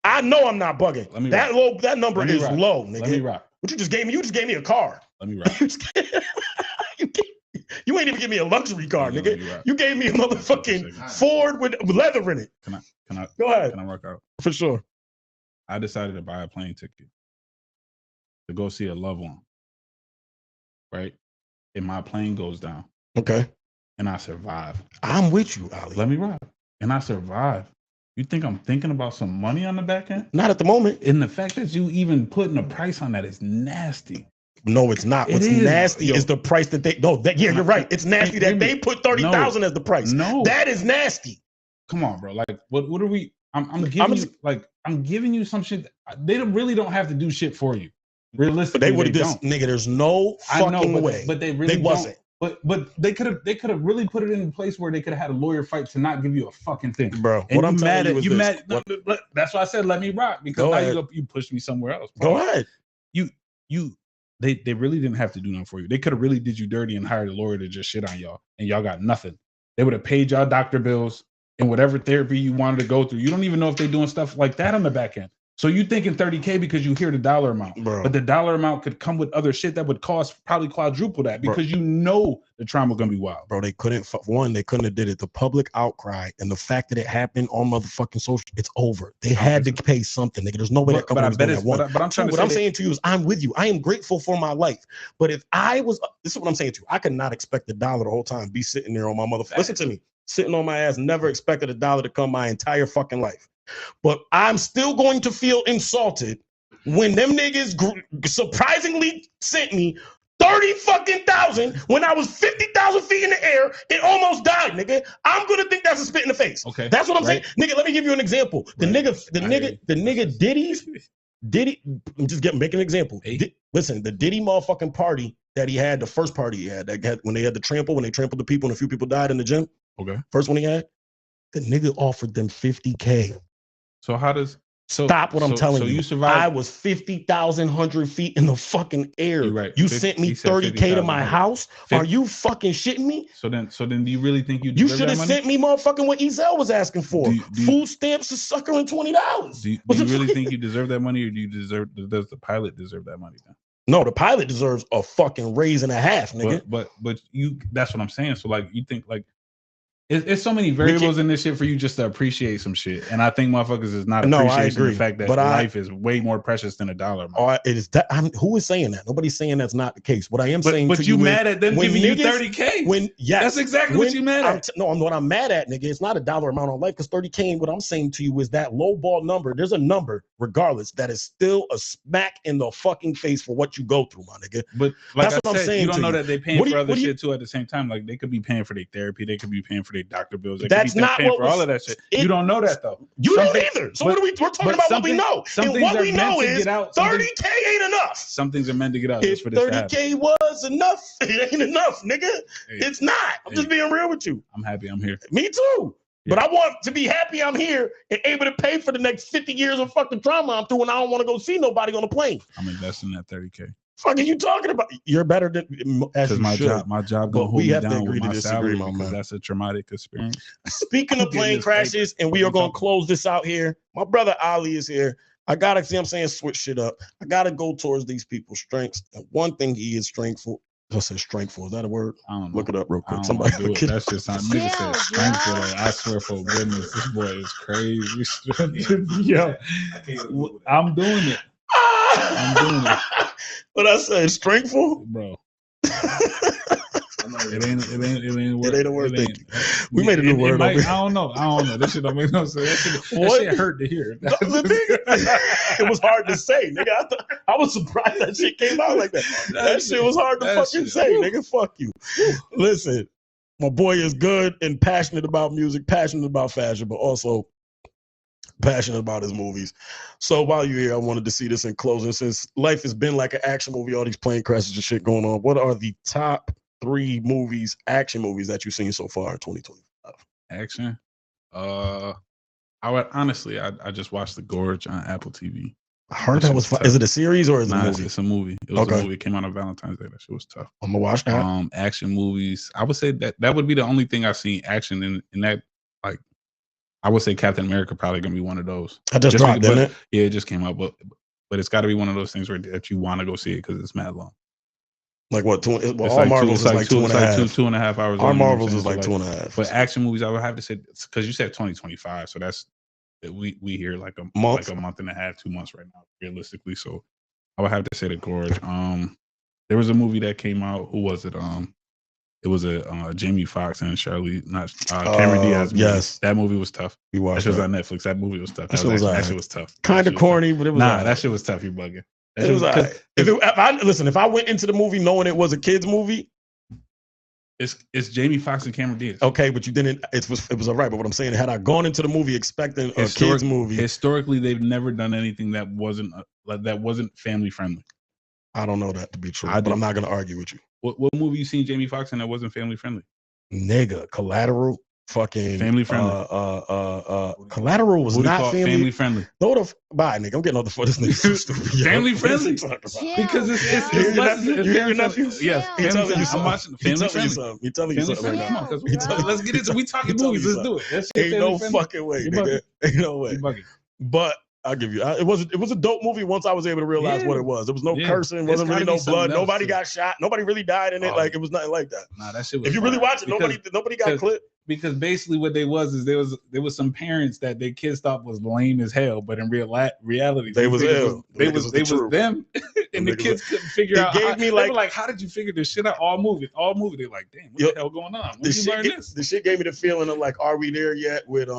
I know I'm not bugging. That number is low, nigga. Let me rock. What you just gave me? You just gave me a car. Let me rock. You ain't even give me a luxury car, nigga. You gave me a motherfucking Ford with leather in it. Can I go ahead? Can I rock out? For sure. I decided to buy a plane ticket to go see a loved one. Right? And my plane goes down. Okay. And I survive. I'm with you, Ali. Let me rock. And I survive. You think I'm thinking about some money on the back end? Not at the moment. And the fact that you even putting a price on that is nasty. No, it's not. What's nasty is the price that they. No, you're right. It's nasty that they put 30,000 as the price. No, that is nasty. Come on, bro. Like, what are we? I'm giving you some shit. They really don't have to do shit for you. Realistically, but they would have just nigga. There's no fucking way. But they really wasn't. But they could have really put it in a place where they could have had a lawyer fight to not give you a fucking thing, bro. And what I'm mad at you mad. That's why I said let me rock because now you push me somewhere else. Bro. Go ahead. They really didn't have to do nothing for you. They could have really did you dirty and hired a lawyer to just shit on y'all, and y'all got nothing. They would have paid y'all doctor bills and whatever therapy you wanted to go through. You don't even know if they're doing stuff like that on the back end. So you thinking 30K because you hear the dollar amount, bro. But the dollar amount could come with other shit that would cost probably quadruple that because you know the trauma gonna be wild. Bro, they couldn't have did it. The public outcry and the fact that it happened on motherfucking social, it's over. They had to pay something, nigga. There's no way that company was gonna have one. But I'm trying to what I'm saying to you is I'm with you. I am grateful for my life. But if I was, this is what I'm saying to you. I could not expect $1 the whole time, be sitting there on my motherfucker. Listen to me. Sitting on my ass, never expected $1 to come my entire fucking life. But I'm still going to feel insulted when them niggas surprisingly sent me 30,000 when I was 50,000 feet in the air and almost died, nigga. I'm gonna think that's a spit in the face. Okay, that's what I'm saying, nigga. Let me give you an example. The nigga Diddy. I'm just making an example. Listen, the Diddy motherfucking party that he had, the first party he had, when they trampled the people and a few people died in the gym. Okay, first one he had, the nigga offered them 50K. So how does stop what I'm telling you? You survived. I was 50,100 feet in the fucking air. You're right. You sent me 30K to my house. 50. Are you fucking shitting me? So then, do you really think you should have sent me motherfucking what Ezel was asking for? Food stamps to sucker and $20. Do you really think you deserve that money, or does the pilot deserve that money then? No, the pilot deserves a fucking raise and a half, nigga. But you, that's what I'm saying. So like, you think like, It's so many variables in this shit for you just to appreciate some shit, and I think motherfuckers is not appreciating the fact that life is way more precious than $1. Oh, it is that. Who is saying that? Nobody's saying that's not the case. What I am saying, but you mad at them giving you $30K? That's exactly what you mad at. No, what I'm mad at, nigga. It's not $1 amount on life because $30K. What I'm saying to you is that low ball number. There's a number, regardless, that is still a smack in the fucking face for what you go through, my nigga. But like that's what I'm saying. You don't know that they paying for other shit too at the same time. Like they could be paying for their therapy. They could be paying for their doctor bills. They that's not paying for all of that shit. You don't know that though. You don't either. So what are we're talking about what we know. And what we know is 30K ain't enough. Some things are meant to get out. If 30K was enough, it ain't enough, nigga. It's not. I'm just being real with you. I'm happy I'm here. Me too. Yeah. But I want to be happy I'm here and able to pay for the next 50 years of fucking trauma I'm through, and I don't want to go see nobody on the plane. I'm investing that 30K. Fuck are you talking about? You're better than as you my should. My job gonna hold me down with my salary because that's a traumatic experience. Speaking of plane crashes, and we are gonna close this out here. My brother Ali is here. I gotta see. I'm saying switch shit up. I gotta go towards these people's strengths. And one thing he is strengthful. I say strengthful. Is that a word? I don't know. Look it up real quick. Somebody do it. That's just how niggas say strengthful. Like, I swear for goodness, this boy is crazy. Yo, I'm doing it. I'm doing it. What I say, strengthful, bro. It ain't a word. Thank you. We made a new word. I don't know. This shit don't make no sense. That shit hurt to hear. It was hard to say, nigga. I was surprised that shit came out like that. That shit was hard to fucking say, nigga. Fuck you. Listen, my boy is good and passionate about music, passionate about fashion, but also passionate about his movies. So while you're here, I wanted to see this in closing. Since life has been like an action movie, all these plane crashes and shit going on, what are the top 3 movies, action movies that you've seen so far in 2025? Action? I would honestly, I just watched The Gorge on Apple TV. I heard that was fun. Is it a series or is it a movie? It's a movie. It was a movie. It came out on Valentine's Day. That shit was tough. I'm gonna watch that. Action movies. I would say that would be the only thing I've seen action in that. Like, I would say Captain America probably gonna be one of those. I just dropped, didn't it? Yeah, it just came out, but it's got to be one of those things that you want to go see it because it's mad long. Like what? All Marvels is like 2.5. 2.5 hours. Our Marvels is like 2.5. But action movies, I would have to say, because you said 2025, so that's we here like a month and a half, 2 months right now, realistically. So I would have to say The Gorge. There was a movie that came out. Who was it? It was a Jamie Foxx and Cameron Diaz movie. Yes, that movie was tough. You watched that shit was on Netflix. That movie was tough. That shit was tough. Kind of corny, but it was that shit was tough. You bugging. It was if I went into the movie knowing it was a kids movie, it's Jamie Foxx and Cameron Diaz. Okay, but you didn't. It was all right. But what I'm saying, had I gone into the movie expecting a kids movie, historically they've never done anything that wasn't family friendly. I don't know that to be true, but I'm not going to argue with you. What movie you seen Jamie Foxx in that wasn't family friendly? Nigga, Collateral. Fucking family friendly. Collateral was not family friendly. Bye, nigga. I'm getting off the foot. This nigga so stupid. Family friendly because it's your nephew. Yes, I'm watching family friendly. He telling you something right now. Let's get into. We talking movies. Let's do it. Ain't no fucking way, nigga. Ain't no way. But I'll give you. It was a dope movie once I was able to realize what it was. There was no cursing, wasn't really no blood. Nobody got shot. Nobody really died in it. Like it was nothing like that. Nah, that shit was. If you really watch it, nobody got clipped. Because basically what they was is there was some parents that their kids thought was lame as hell, but in reality they was ill. They was them, and the kids couldn't figure out. They were like, how did you figure this shit out? All movie. They're like, damn, what the hell going on? When did you learn this? The shit gave me the feeling of like, are we there yet with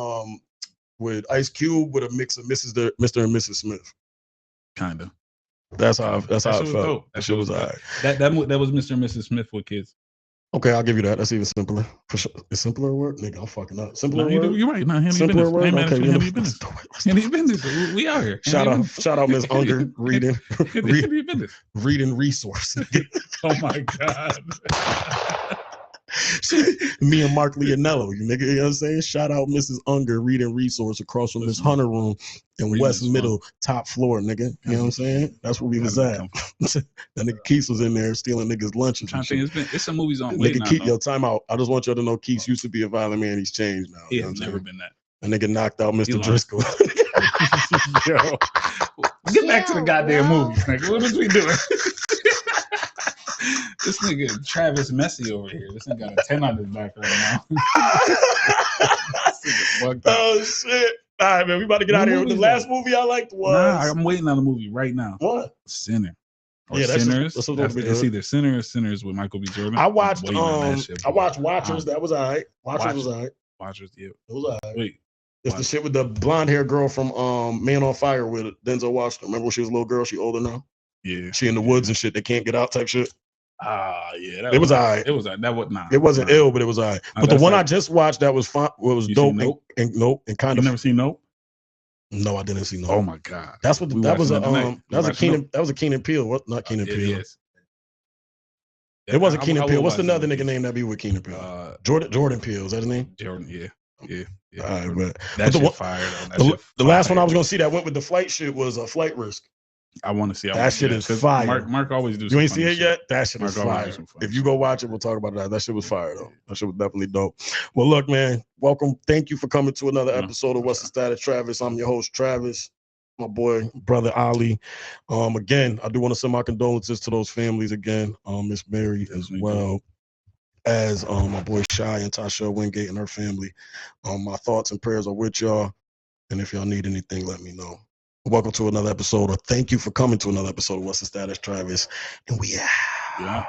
Ice Cube with a mix of Mr. and Mrs. Smith? Kinda. That's how it felt. That shit was alright. That was Mr. and Mrs. Smith with kids. Okay, I'll give you that. That's even simpler. For sure. Is simpler word? Nigga, I'm fucking up. Simpler word? You're right. Simpler word? Okay, handle your business. We out here. Shout out Ms. Unger, reading resource. Oh my God. Me and Mark Leonello, you nigga, you know what I'm saying? Shout out Mrs. Unger, reading resource across from this Hunter room in West Middle, top floor, nigga. You know what I'm saying? That's where we was at. That nigga Keith was in there stealing niggas' lunch and shit. It's some movies on. Nigga Keith, yo, time out. I just want y'all to know Keith used to be a violent man. He's changed now. He has never been that. A nigga knocked out Mr. Driscoll. Yo, get back to the goddamn movies, nigga. What is we doing? This nigga Travis Messi over here. This nigga got a 10 on his back right now. Oh shit! All right, man, we about to get out of here. The last movie I liked was. Nah, I'm waiting on the movie right now. What? Sinner. Or yeah, Sinners. That's it's either Sinner or Sinners with Michael B. Jordan. I watched I watched Watchers. That was alright. Watchers was alright. Watchers, yeah. It was alright. Wait. It's the shit with the blonde hair girl from Man on Fire with Denzel Washington. Remember when she was a little girl? She older now. Yeah. She in the woods and shit. They can't get out type shit. Yeah. It was alright. It was that was nah. It wasn't ill, but it was alright. But the one I just watched that was fun. Was dope. Nope? And kind you of. Never seen Nope? No, I didn't see Nope. Oh my god. That's what that was a Keenan Peele. What? Not Keenan Peele. It wasn't Keenan Peele. What's another nigga name that be with Keenan Peele? Jordan Peele. Is that his name? Jordan. Yeah. All right, but that shit fire. The last one I was gonna see that went with the flight shit was a Flight Risk. I want to see that shit is fire. Mark always do. You ain't see it yet? That shit is fire. If you go watch it, we'll talk about that. That shit was fire though. That shit was definitely dope. Well, look, man, welcome. Thank you for coming to another episode of What's the Status, Travis. I'm your host, Travis. My boy, brother Ali. Again, I do want to send my condolences to those families again. Miss Mary as well as my boy Shy and Tasha Wingate and her family. My thoughts and prayers are with y'all. And if y'all need anything, let me know. Welcome to another episode, or thank you for coming to another episode of What's the Status, Travis. And we out. Yeah.